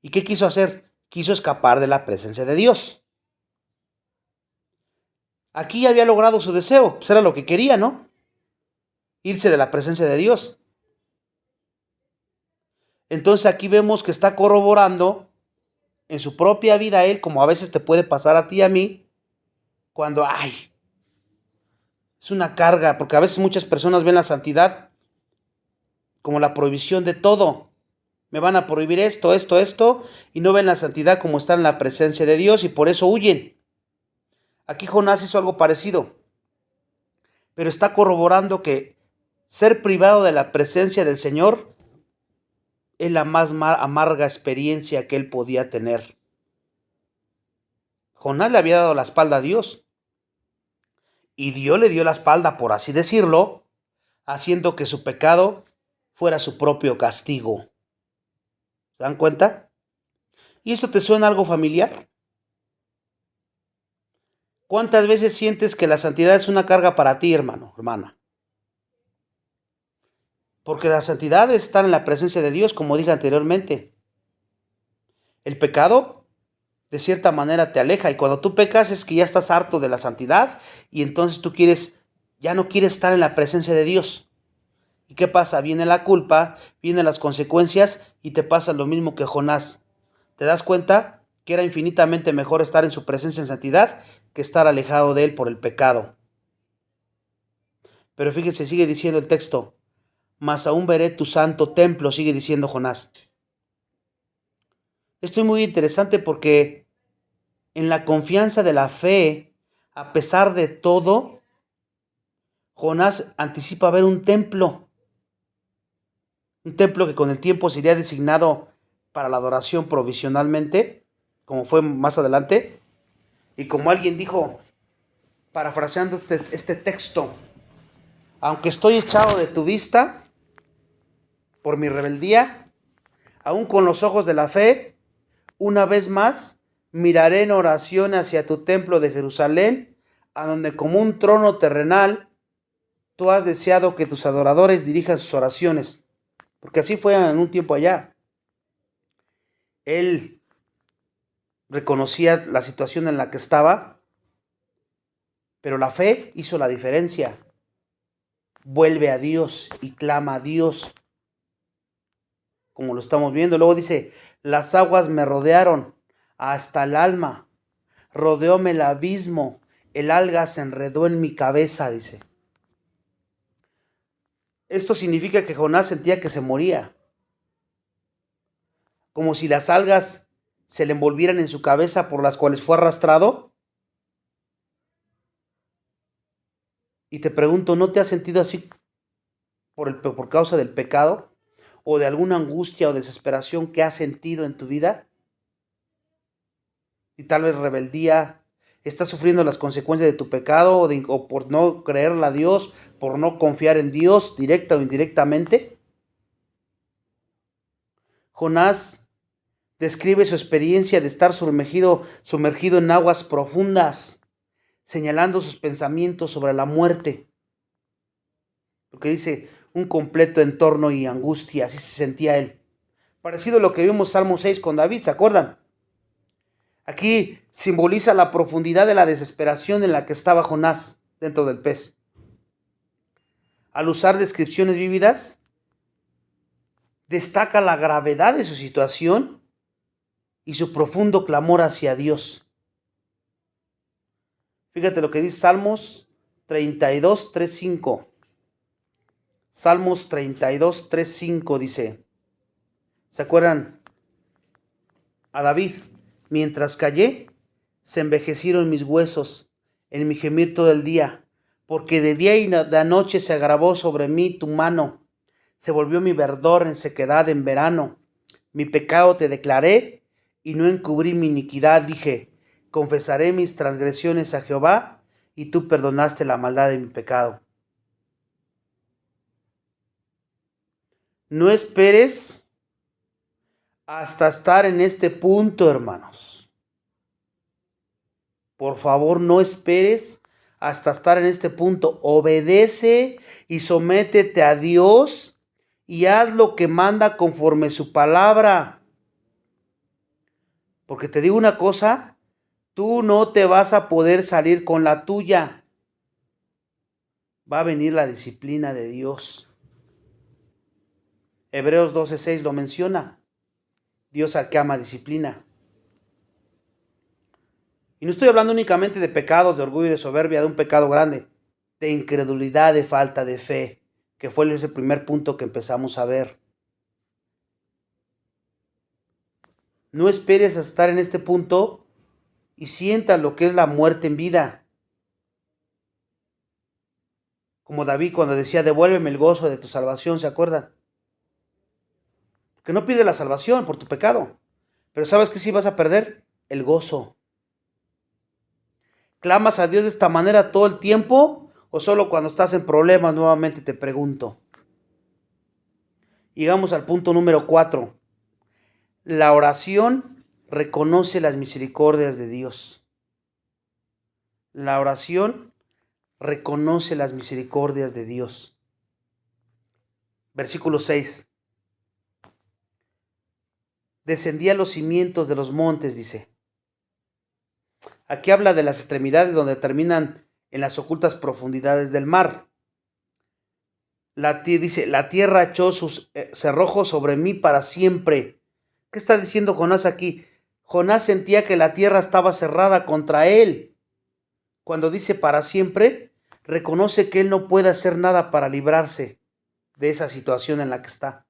¿Y qué quiso hacer? Quiso escapar de la presencia de Dios. Aquí ya había logrado su deseo, pues era lo que quería, ¿no? Irse de la presencia de Dios. Entonces aquí vemos que está corroborando en su propia vida él, como a veces te puede pasar a ti y a mí, cuando, es una carga, porque a veces muchas personas ven la santidad como la prohibición de todo. Me van a prohibir esto, y no ven la santidad como estar en la presencia de Dios y por eso huyen. Aquí Jonás hizo algo parecido, pero está corroborando que ser privado de la presencia del Señor es la más amarga experiencia que él podía tener. Jonás le había dado la espalda a Dios y Dios le dio la espalda, por así decirlo, haciendo que su pecado fuera su propio castigo. ¿Se dan cuenta? ¿Y esto te suena algo familiar? ¿Cuántas veces sientes que la santidad es una carga para ti, hermano, hermana? Porque la santidad es estar en la presencia de Dios, como dije anteriormente. El pecado, de cierta manera, te aleja. Y cuando tú pecas es que ya estás harto de la santidad y entonces tú ya no quieres estar en la presencia de Dios. ¿Y qué pasa? Viene la culpa, vienen las consecuencias y te pasa lo mismo que Jonás. ¿Te das cuenta? que era infinitamente mejor estar en su presencia en santidad que estar alejado de él por el pecado. Pero fíjense, sigue diciendo el texto, mas aún veré tu santo templo, sigue diciendo Jonás. Esto es muy interesante porque en la confianza de la fe, a pesar de todo, Jonás anticipa ver un templo que con el tiempo sería designado para la adoración provisionalmente, como fue más adelante, y como alguien dijo, parafraseando este texto, aunque estoy echado de tu vista por mi rebeldía, aún con los ojos de la fe, una vez más miraré en oración hacia tu templo de Jerusalén, a donde como un trono terrenal tú has deseado que tus adoradores dirijan sus oraciones, porque así fue en un tiempo allá. Él reconocía la situación en la que estaba, pero la fe hizo la diferencia. Vuelve a Dios y clama a Dios, como lo estamos viendo. Luego dice, las aguas me rodearon hasta el alma, rodeóme el abismo, el alga se enredó en mi cabeza, dice. Esto significa que Jonás sentía que se moría, como si las algas se le envolvieran en su cabeza por las cuales fue arrastrado. Y te pregunto, ¿no te has sentido así por causa del pecado? ¿O de alguna angustia o desesperación que has sentido en tu vida? Y tal vez rebeldía, estás sufriendo las consecuencias de tu pecado o por no creerle a Dios, por no confiar en Dios directa o indirectamente. Jonás describe su experiencia de estar sumergido en aguas profundas, señalando sus pensamientos sobre la muerte. Lo que dice, un completo entorno y angustia, así se sentía él. Parecido a lo que vimos en Salmo 6 con David, ¿se acuerdan? Aquí simboliza la profundidad de la desesperación en la que estaba Jonás dentro del pez. Al usar descripciones vívidas, destaca la gravedad de su situación y su profundo clamor hacia Dios. Fíjate lo que dice Salmos 32, 3, 5. Salmos 32, 3, 5 dice, ¿se acuerdan? A David, mientras callé, se envejecieron mis huesos en mi gemir todo el día, porque de día y de noche se agravó sobre mí tu mano, se volvió mi verdor en sequedad en verano. Mi pecado te declaré y no encubrí mi iniquidad, dije, confesaré mis transgresiones a Jehová, y tú perdonaste la maldad de mi pecado. No esperes hasta estar en este punto, hermanos. Por favor, no esperes hasta estar en este punto. Obedece y sométete a Dios y haz lo que manda conforme su palabra. Porque te digo una cosa, tú no te vas a poder salir con la tuya. Va a venir la disciplina de Dios. Hebreos 12:6 lo menciona. Dios al que ama disciplina. Y no estoy hablando únicamente de pecados, de orgullo y de soberbia, de un pecado grande, de incredulidad, de falta de fe, que fue ese primer punto que empezamos a ver. No esperes a estar en este punto y sientas lo que es la muerte en vida. Como David cuando decía, devuélveme el gozo de tu salvación, ¿se acuerdan? Porque no pides la salvación por tu pecado, pero ¿sabes qué sí vas a perder? El gozo. ¿Clamas a Dios de esta manera todo el tiempo o solo cuando estás en problemas? Nuevamente te pregunto. Llegamos al punto número 4. La oración reconoce las misericordias de Dios. La oración reconoce las misericordias de Dios. Versículo 6. Descendí a los cimientos de los montes, dice. Aquí habla de las extremidades donde terminan en las ocultas profundidades del mar. Dice, la tierra echó sus cerrojos sobre mí para siempre. ¿Qué está diciendo Jonás aquí? Jonás sentía que la tierra estaba cerrada contra él. Cuando dice para siempre, reconoce que él no puede hacer nada para librarse de esa situación en la que está.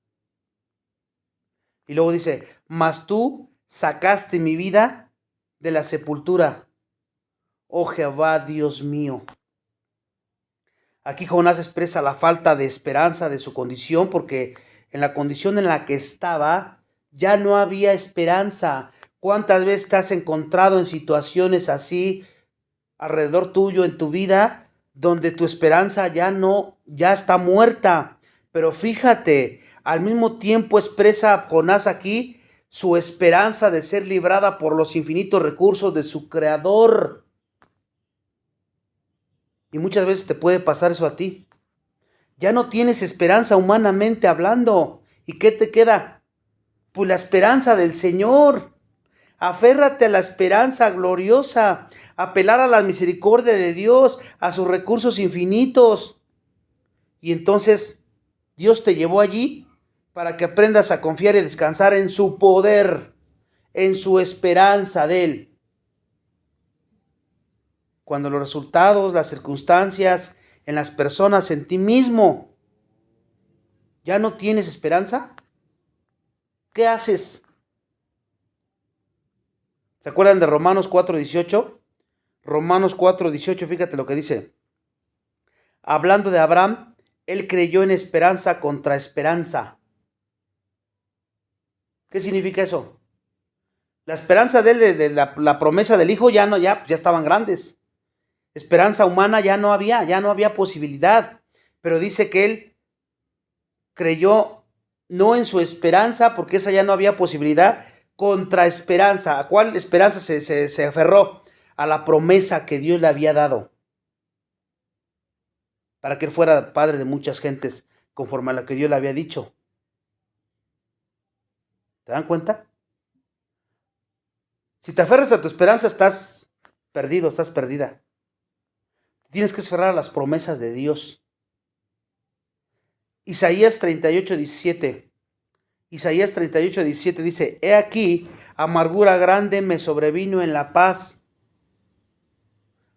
Y luego dice, mas tú sacaste mi vida de la sepultura, oh Jehová, Dios mío. Aquí Jonás expresa la falta de esperanza de su condición, porque en la condición en la que estaba ya no había esperanza. ¿Cuántas veces te has encontrado en situaciones así alrededor tuyo en tu vida, donde tu esperanza ya está muerta? Pero fíjate, al mismo tiempo expresa Jonás aquí su esperanza de ser librada por los infinitos recursos de su Creador. Y muchas veces te puede pasar eso a ti. Ya no tienes esperanza humanamente hablando. ¿Y qué te queda? Pues la esperanza del Señor. Aférrate a la esperanza gloriosa, apelar a la misericordia de Dios, a sus recursos infinitos. Y entonces Dios te llevó allí para que aprendas a confiar y descansar en su poder, en su esperanza de Él. Cuando los resultados, las circunstancias, en las personas, en ti mismo, ya no tienes esperanza, ¿qué haces? ¿Se acuerdan de Romanos 4:18? Romanos 4:18, fíjate lo que dice. Hablando de Abraham, él creyó en esperanza contra esperanza. ¿Qué significa eso? La esperanza de él, de la promesa del hijo, ya estaban grandes. Esperanza humana ya no había posibilidad. Pero dice que él creyó no en su esperanza, porque esa ya no había posibilidad, contra esperanza. ¿A cuál esperanza se aferró? A la promesa que Dios le había dado, para que él fuera padre de muchas gentes, conforme a lo que Dios le había dicho. ¿Te dan cuenta? Si te aferras a tu esperanza, estás perdido, estás perdida. Tienes que aferrar a las promesas de Dios. Isaías 38:17. Isaías 38:17 dice, he aquí, amargura grande me sobrevino en la paz,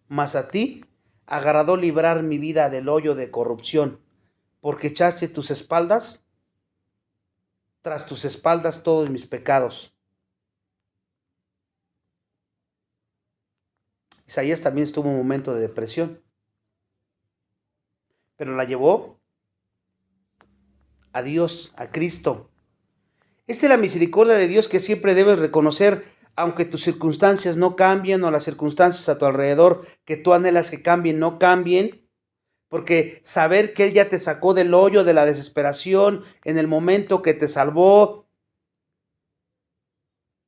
mas a ti agradó librar mi vida del hoyo de corrupción, porque echaste tras tus espaldas todos mis pecados. Isaías también estuvo en un momento de depresión, pero la llevó a Dios, a Cristo. Esta es la misericordia de Dios que siempre debes reconocer, aunque tus circunstancias no cambien o las circunstancias a tu alrededor que tú anhelas que cambien no cambien, porque saber que Él ya te sacó del hoyo de la desesperación en el momento que te salvó,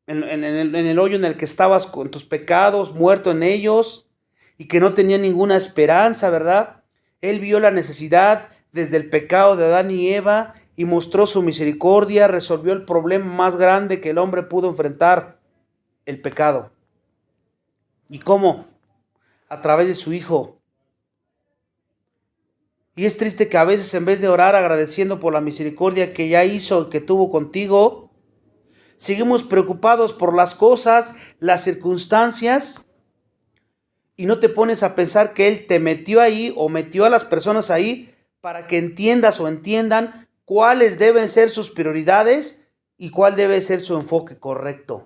en el hoyo en el que estabas con tus pecados, muerto en ellos, y que no tenía ninguna esperanza, ¿verdad? Él vio la necesidad desde el pecado de Adán y Eva y mostró su misericordia, resolvió el problema más grande que el hombre pudo enfrentar, el pecado. ¿Y cómo? A través de su Hijo. Y es triste que a veces, en vez de orar agradeciendo por la misericordia que ya hizo y que tuvo contigo, seguimos preocupados por las cosas, las circunstancias, y no te pones a pensar que Él te metió ahí o metió a las personas ahí para que entiendas o entiendan cuáles deben ser sus prioridades y cuál debe ser su enfoque correcto.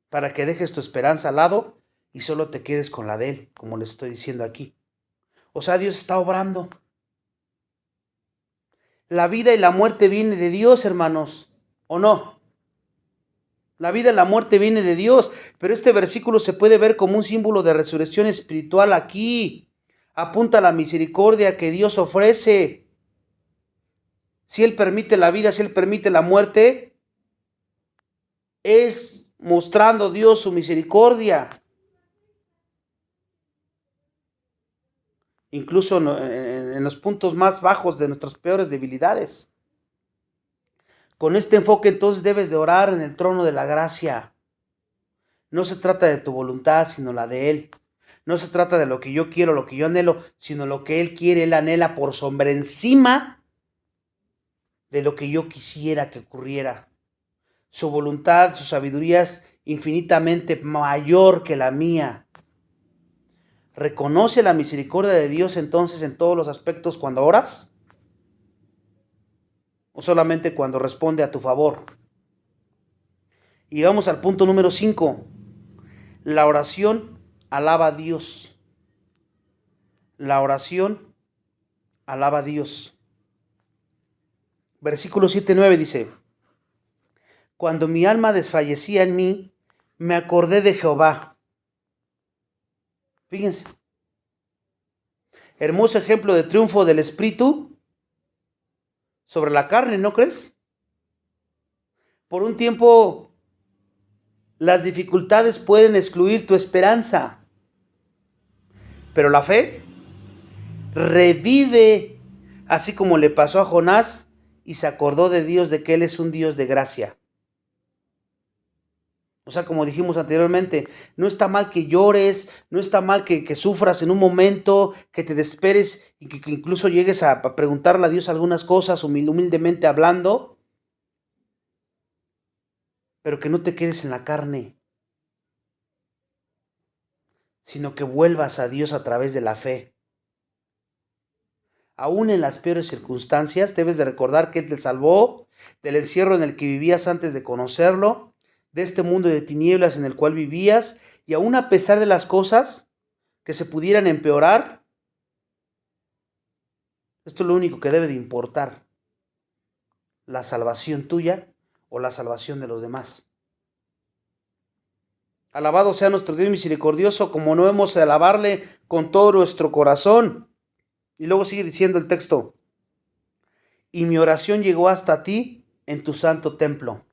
Para que dejes tu esperanza al lado y solo te quedes con la de Él, como les estoy diciendo aquí. O sea, Dios está obrando. La vida y la muerte viene de Dios, hermanos, ¿o no? La vida y la muerte viene de Dios, pero este versículo se puede ver como un símbolo de resurrección espiritual aquí. Apunta a la misericordia que Dios ofrece. Si Él permite la vida, si Él permite la muerte, es mostrando Dios su misericordia. Incluso en los puntos más bajos de nuestras peores debilidades. Con este enfoque entonces debes de orar en el trono de la gracia. No se trata de tu voluntad, sino la de Él. No se trata de lo que yo quiero, lo que yo anhelo, sino lo que Él quiere, Él anhela por sobre encima de lo que yo quisiera que ocurriera. Su voluntad, su sabiduría es infinitamente mayor que la mía. ¿Reconoce la misericordia de Dios entonces en todos los aspectos cuando oras? ¿O solamente cuando responde a tu favor? Y vamos al punto número 5. La oración alaba a Dios. La oración alaba a Dios. Versículo 7-9 dice: Cuando mi alma desfallecía en mí, me acordé de Jehová. Fíjense. Hermoso ejemplo de triunfo del Espíritu sobre la carne, ¿no crees? Por un tiempo, las dificultades pueden excluir tu esperanza, pero la fe revive, así como le pasó a Jonás, y se acordó de Dios, de que Él es un Dios de gracia. O sea, como dijimos anteriormente, no está mal que llores, no está mal que sufras en un momento, que te desesperes y que incluso llegues a preguntarle a Dios algunas cosas, humildemente hablando, pero que no te quedes en la carne, sino que vuelvas a Dios a través de la fe. Aún en las peores circunstancias, debes de recordar que Él te salvó del encierro en el que vivías antes de conocerlo, de este mundo de tinieblas en el cual vivías, y aún a pesar de las cosas que se pudieran empeorar, esto es lo único que debe de importar: la salvación tuya o la salvación de los demás. Alabado sea nuestro Dios misericordioso, como no hemos de alabarle con todo nuestro corazón. Y luego sigue diciendo el texto: y mi oración llegó hasta ti en tu santo templo.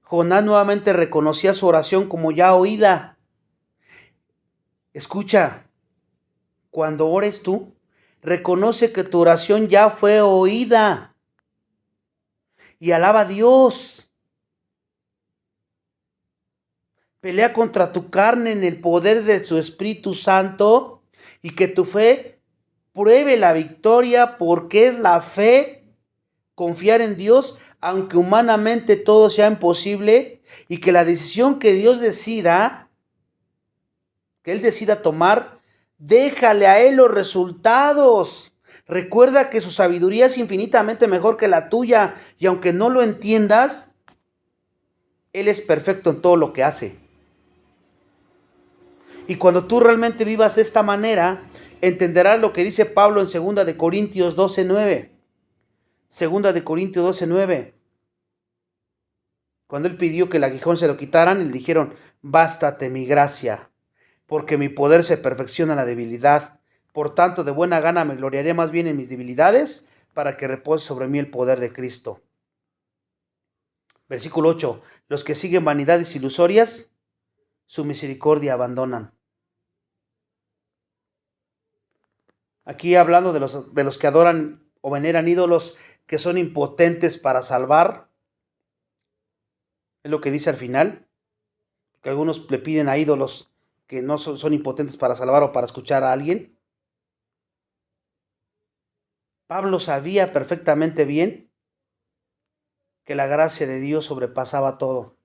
Jonás nuevamente reconocía su oración como ya oída. Escucha, cuando ores tú, reconoce que tu oración ya fue oída y alaba a Dios. Pelea contra tu carne en el poder de su Espíritu Santo y que tu fe pruebe la victoria, porque es la fe confiar en Dios, aunque humanamente todo sea imposible, y que la decisión que Dios decida, que Él decida tomar, déjale a Él los resultados. Recuerda que su sabiduría es infinitamente mejor que la tuya, y aunque no lo entiendas, Él es perfecto en todo lo que hace. Y cuando tú realmente vivas de esta manera, entenderás lo que dice Pablo en 2 de Corintios 12:9. 2 de Corintios 12:9. Cuando él pidió que el aguijón se lo quitaran, le dijeron: bástate mi gracia, porque mi poder se perfecciona en la debilidad. Por tanto, de buena gana me gloriaré más bien en mis debilidades, para que repose sobre mí el poder de Cristo. Versículo 8. Los que siguen vanidades ilusorias, su misericordia abandonan. Aquí hablando de los que adoran o veneran ídolos que son impotentes para salvar. Es lo que dice al final, que algunos le piden a ídolos que no son impotentes para salvar o para escuchar a alguien. Pablo sabía perfectamente bien que la gracia de Dios sobrepasaba todo.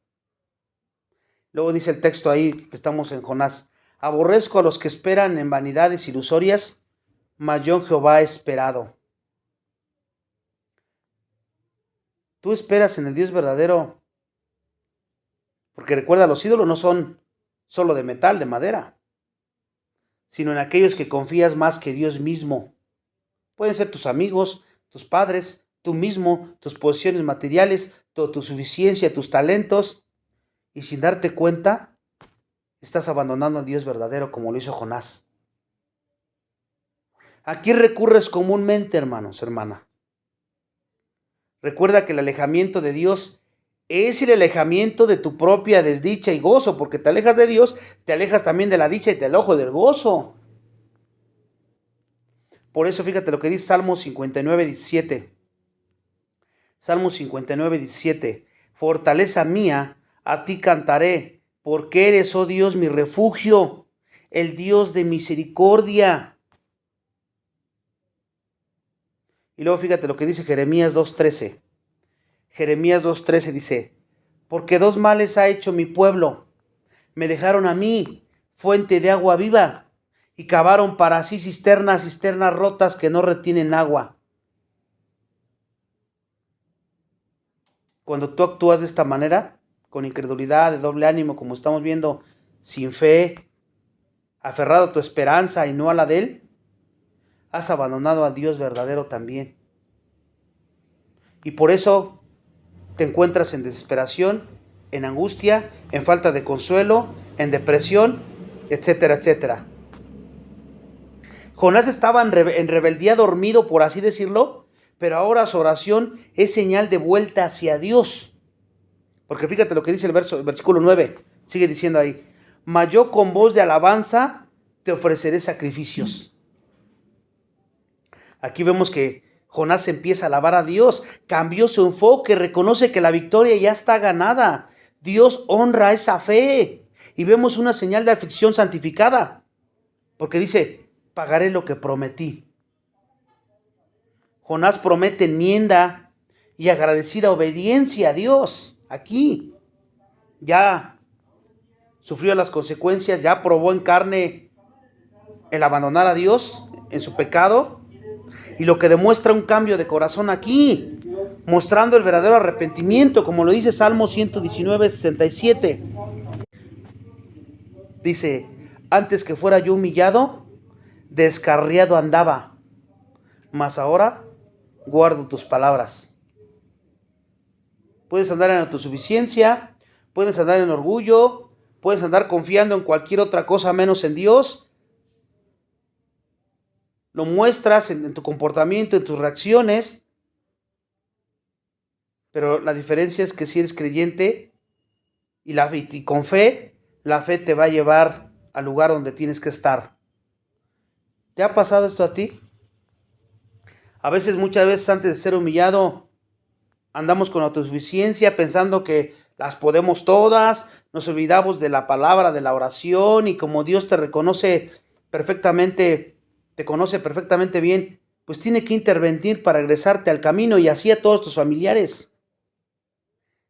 Luego dice el texto ahí que estamos en Jonás: aborrezco a los que esperan en vanidades ilusorias, mas yo en Jehová he esperado. Tú esperas en el Dios verdadero, porque recuerda, los ídolos no son solo de metal, de madera, sino en aquellos que confías más que Dios mismo. Pueden ser tus amigos, tus padres, tú mismo, tus posesiones materiales, tu suficiencia, tus talentos, y sin darte cuenta, estás abandonando al Dios verdadero como lo hizo Jonás. ¿A quién recurres comúnmente, hermanos, hermana? Recuerda que el alejamiento de Dios es el alejamiento de tu propia desdicha y gozo, porque te alejas de Dios, te alejas también de la dicha y te alejas del gozo. Por eso fíjate lo que dice Salmo 59:17. Salmo 59:17. Fortaleza mía, a ti cantaré, porque eres, oh Dios, mi refugio, el Dios de misericordia. Y luego fíjate lo que dice Jeremías 2:13. Jeremías 2:13 dice: porque dos males ha hecho mi pueblo. Me dejaron a mí, fuente de agua viva, y cavaron para sí cisternas rotas que no retienen agua. Cuando tú actúas de esta manera, con incredulidad, de doble ánimo, como estamos viendo, sin fe, aferrado a tu esperanza y no a la de Él, has abandonado al Dios verdadero también. Y por eso te encuentras en desesperación, en angustia, en falta de consuelo, en depresión, etcétera, etcétera. Jonás estaba en rebeldía, dormido, por así decirlo, pero ahora su oración es señal de vuelta hacia Dios. Porque fíjate lo que dice el versículo 9, sigue diciendo ahí: mas yo con voz de alabanza te ofreceré sacrificios. Aquí vemos que Jonás empieza a alabar a Dios, cambió su enfoque, reconoce que la victoria ya está ganada. Dios honra esa fe y vemos una señal de aflicción santificada, porque dice: pagaré lo que prometí. Jonás promete enmienda y agradecida obediencia a Dios. Aquí ya sufrió las consecuencias, ya probó en carne el abandonar a Dios en su pecado, y lo que demuestra un cambio de corazón aquí, mostrando el verdadero arrepentimiento, como lo dice Salmo 119, 67. Dice: antes que fuera yo humillado, descarriado andaba, mas ahora guardo tus palabras. Puedes andar en autosuficiencia, puedes andar en orgullo, puedes andar confiando en cualquier otra cosa menos en Dios. Lo muestras en tu comportamiento, en tus reacciones. Pero la diferencia es que si eres creyente y con fe, la fe te va a llevar al lugar donde tienes que estar. ¿Te ha pasado esto a ti? A veces, muchas veces, antes de ser humillado, andamos con autosuficiencia pensando que las podemos todas, nos olvidamos de la palabra, de la oración, y como Dios te reconoce perfectamente, te conoce perfectamente bien, pues tiene que intervenir para regresarte al camino, y así a todos tus familiares.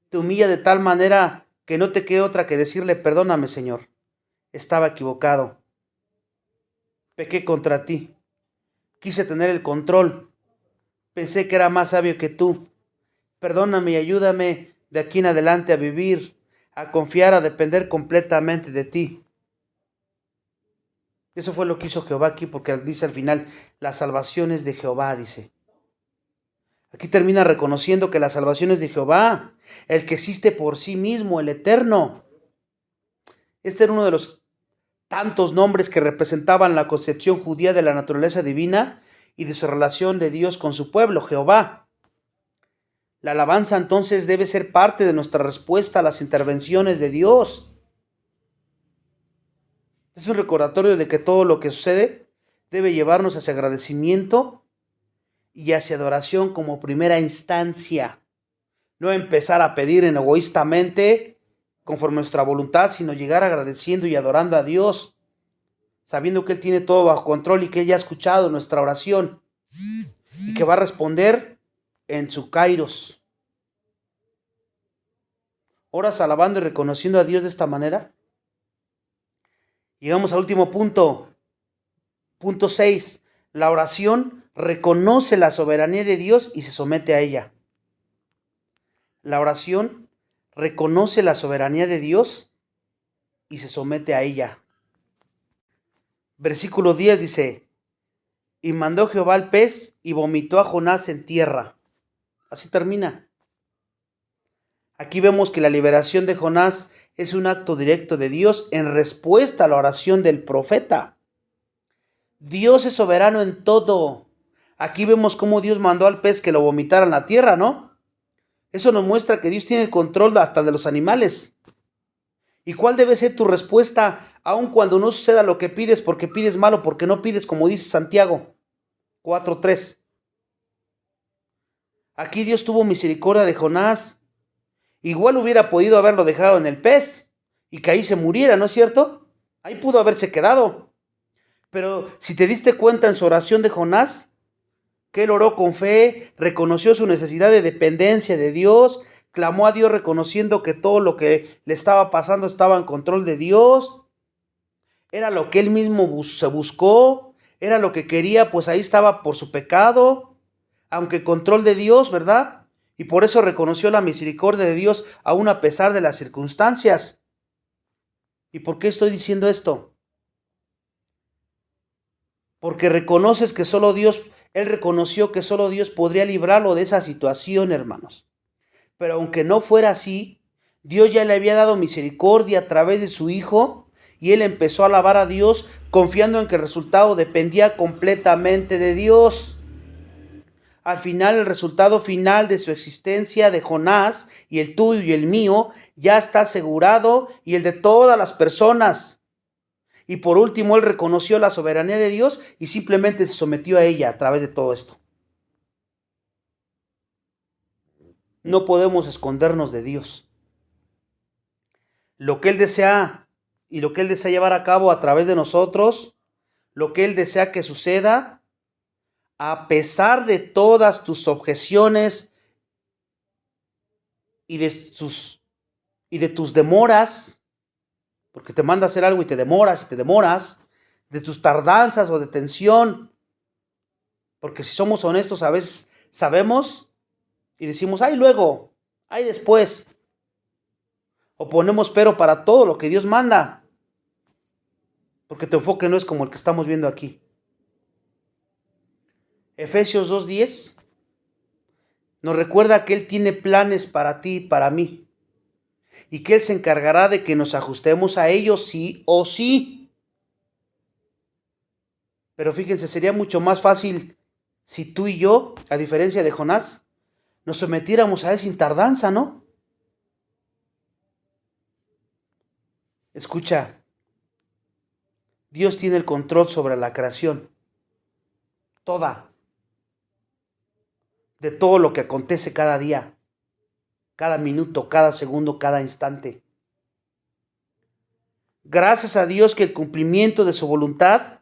Te humilla de tal manera que no te quede otra que decirle: perdóname, Señor, estaba equivocado, pequé contra ti, quise tener el control, pensé que era más sabio que tú. Perdóname y ayúdame de aquí en adelante a vivir, a confiar, a depender completamente de ti. Eso fue lo que hizo Jehová aquí, porque dice al final: la salvación es de Jehová, dice. Aquí termina reconociendo que la salvación es de Jehová, el que existe por sí mismo, el eterno. Este era uno de los tantos nombres que representaban la concepción judía de la naturaleza divina y de su relación de Dios con su pueblo, Jehová. La alabanza entonces debe ser parte de nuestra respuesta a las intervenciones de Dios. Es un recordatorio de que todo lo que sucede debe llevarnos hacia agradecimiento y hacia adoración como primera instancia. No empezar a pedir egoístamente conforme a nuestra voluntad, sino llegar agradeciendo y adorando a Dios, sabiendo que Él tiene todo bajo control y que Él ya ha escuchado nuestra oración y que va a responder en su kairos. ¿Oras alabando y reconociendo a Dios de esta manera? Llegamos al último punto. Punto 6. La oración reconoce la soberanía de Dios y se somete a ella. La oración reconoce la soberanía de Dios y se somete a ella. Versículo 10 dice: y mandó Jehová al pez y vomitó a Jonás en tierra. Así termina. Aquí vemos que la liberación de Jonás es un acto directo de Dios en respuesta a la oración del profeta. Dios es soberano en todo. Aquí vemos cómo Dios mandó al pez que lo vomitara en la tierra, ¿no? Eso nos muestra que Dios tiene el control hasta de los animales. ¿Y cuál debe ser tu respuesta aun cuando no suceda lo que pides, porque pides mal o porque no pides, como dice Santiago 4:3? Aquí Dios tuvo misericordia de Jonás. Igual hubiera podido haberlo dejado en el pez y que ahí se muriera, ¿no es cierto? Ahí pudo haberse quedado. Pero si te diste cuenta en su oración de Jonás, que él oró con fe, reconoció su necesidad de dependencia de Dios, clamó a Dios reconociendo que todo lo que le estaba pasando estaba en control de Dios. Era lo que él mismo se buscó, era lo que quería, pues ahí estaba por su pecado, aunque control de Dios, ¿verdad? Y por eso reconoció la misericordia de Dios aún a pesar de las circunstancias. ¿Y por qué estoy diciendo esto? Porque reconoces que solo Dios, él reconoció que solo Dios podría librarlo de esa situación, hermanos. Pero aunque no fuera así, Dios ya le había dado misericordia a través de su Hijo, y él empezó a alabar a Dios confiando en que el resultado dependía completamente de Dios. Al final, el resultado final de su existencia de Jonás y el tuyo y el mío ya está asegurado, y el de todas las personas. Y por último, él reconoció la soberanía de Dios y simplemente se sometió a ella a través de todo esto. No podemos escondernos de Dios. Lo que Él desea y lo que Él desea llevar a cabo a través de nosotros, lo que Él desea que suceda, a pesar de todas tus objeciones y de tus demoras, porque te manda a hacer algo y te demoras, de tus tardanzas o de tensión, porque si somos honestos a veces sabemos y decimos, ay luego, ay después, o ponemos pero para todo lo que Dios manda, porque tu enfoque no es como el que estamos viendo aquí. Efesios 2:10 nos recuerda que Él tiene planes para ti y para mí, y que Él se encargará de que nos ajustemos a ellos sí o sí. Pero fíjense, sería mucho más fácil si tú y yo, a diferencia de Jonás, nos sometiéramos a Él sin tardanza, ¿no? Escucha, Dios tiene el control sobre la creación, toda, de todo lo que acontece cada día, cada minuto, cada segundo, cada instante. Gracias a Dios que el cumplimiento de su voluntad,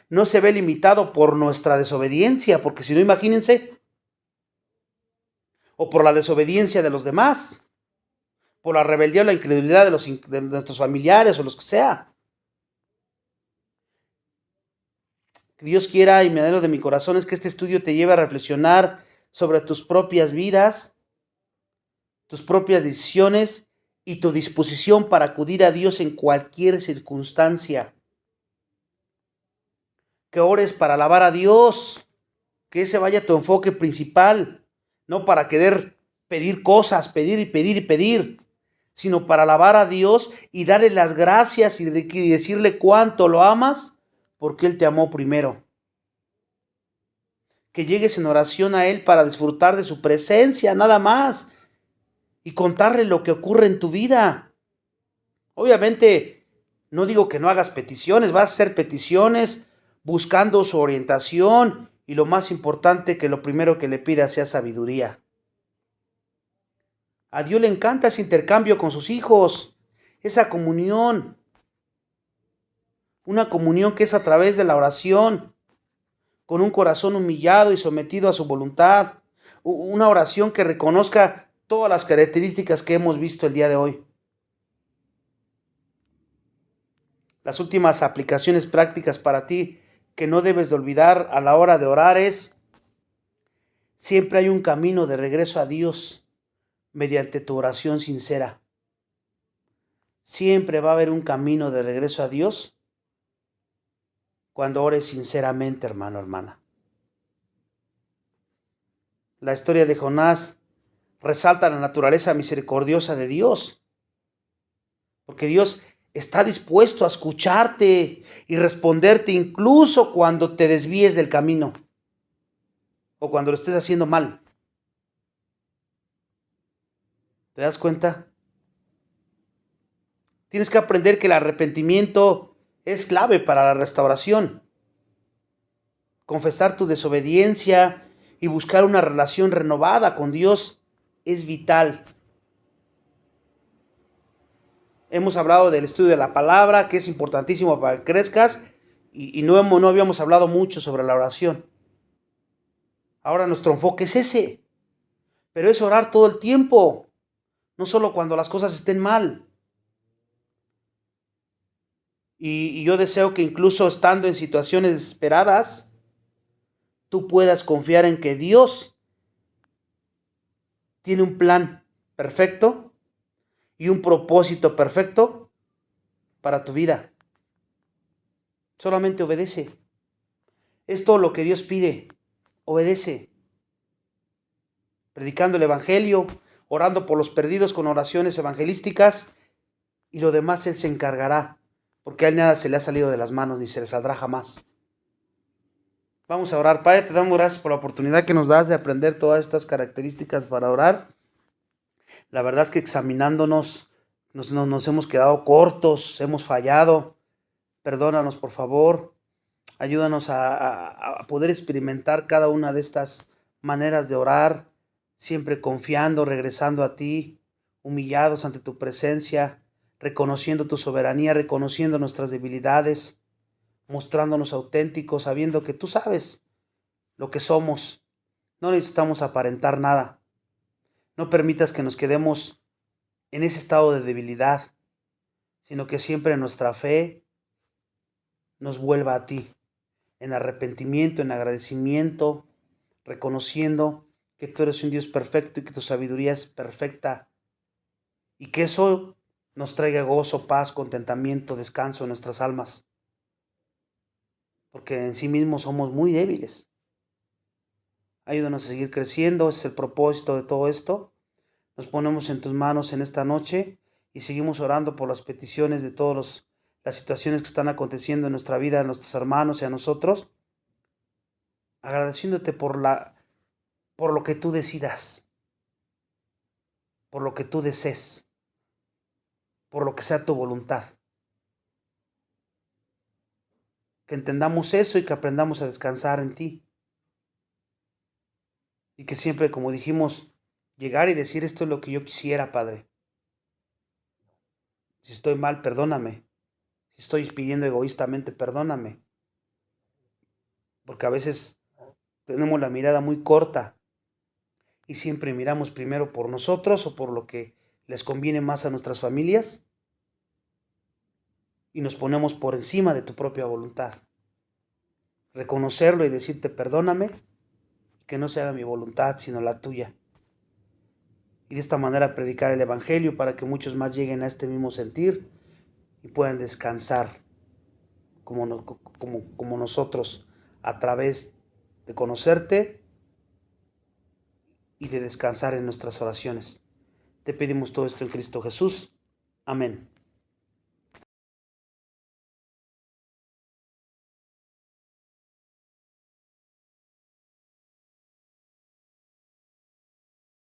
no se ve limitado por nuestra desobediencia, porque si no, imagínense, o por la desobediencia de los demás, por la rebeldía o la incredulidad de nuestros familiares o los que sea. Que Dios quiera, y me anhelo de mi corazón, es que este estudio te lleve a reflexionar sobre tus propias vidas, tus propias decisiones y tu disposición para acudir a Dios en cualquier circunstancia. Que ores para alabar a Dios, que ese vaya tu enfoque principal, no para querer pedir cosas, pedir, sino para alabar a Dios y darle las gracias y decirle cuánto lo amas, porque Él te amó primero. Que llegues en oración a Él para disfrutar de su presencia, nada más, y contarle lo que ocurre en tu vida. Obviamente, no digo que no hagas peticiones, vas a hacer peticiones buscando su orientación, y lo más importante, que lo primero que le pidas sea sabiduría. A Dios le encanta ese intercambio con sus hijos, esa comunión, una comunión que es a través de la oración, con un corazón humillado y sometido a su voluntad, una oración que reconozca todas las características que hemos visto el día de hoy. Las últimas aplicaciones prácticas para ti que no debes de olvidar a la hora de orar es: siempre hay un camino de regreso a Dios mediante tu oración sincera. Siempre va a haber un camino de regreso a Dios cuando ores sinceramente, hermano, hermana. La historia de Jonás resalta la naturaleza misericordiosa de Dios, porque Dios está dispuesto a escucharte y responderte incluso cuando te desvíes del camino o cuando lo estés haciendo mal. ¿Te das cuenta? Tienes que aprender que el arrepentimiento es clave para la restauración. Confesar tu desobediencia y buscar una relación renovada con Dios es vital. Hemos hablado del estudio de la palabra, que es importantísimo para que crezcas, y no habíamos hablado mucho sobre la oración. Ahora nuestro enfoque es ese, pero es orar todo el tiempo, no solo cuando las cosas estén mal. Y yo deseo que incluso estando en situaciones desesperadas, tú puedas confiar en que Dios tiene un plan perfecto y un propósito perfecto para tu vida. Solamente obedece. Es todo lo que Dios pide. Obedece. Predicando el evangelio, orando por los perdidos con oraciones evangelísticas, y lo demás Él se encargará, porque a Él nada se le ha salido de las manos ni se le saldrá jamás. Vamos a orar. Padre, te damos gracias por la oportunidad que nos das de aprender todas estas características para orar. La verdad es que examinándonos nos hemos quedado cortos, hemos fallado. Perdónanos, por favor. Ayúdanos a poder experimentar cada una de estas maneras de orar, siempre confiando, regresando a ti, humillados ante tu presencia, reconociendo tu soberanía, reconociendo nuestras debilidades, mostrándonos auténticos, sabiendo que tú sabes lo que somos. No necesitamos aparentar nada. No permitas que nos quedemos en ese estado de debilidad, sino que siempre nuestra fe nos vuelva a ti, en arrepentimiento, en agradecimiento, reconociendo que tú eres un Dios perfecto y que tu sabiduría es perfecta, y que eso nos traiga gozo, paz, contentamiento, descanso en nuestras almas, porque en sí mismos somos muy débiles. Ayúdanos a seguir creciendo, ese es el propósito de todo esto. Nos ponemos en tus manos en esta noche y seguimos orando por las peticiones de todas las situaciones que están aconteciendo en nuestra vida, a nuestros hermanos y a nosotros, agradeciéndote por lo que tú decidas, por lo que tú desees, por lo que sea tu voluntad. Que entendamos eso y que aprendamos a descansar en ti. Y que siempre, como dijimos, llegar y decir: esto es lo que yo quisiera, Padre. Si estoy mal, perdóname. Si estoy pidiendo egoístamente, perdóname. Porque a veces tenemos la mirada muy corta y siempre miramos primero por nosotros o por lo que les conviene más a nuestras familias, y nos ponemos por encima de tu propia voluntad. Reconocerlo y decirte: perdóname, que no sea mi voluntad sino la tuya. Y de esta manera predicar el evangelio para que muchos más lleguen a este mismo sentir y puedan descansar como nosotros, a través de conocerte y de descansar en nuestras oraciones. Te pedimos todo esto en Cristo Jesús. Amén.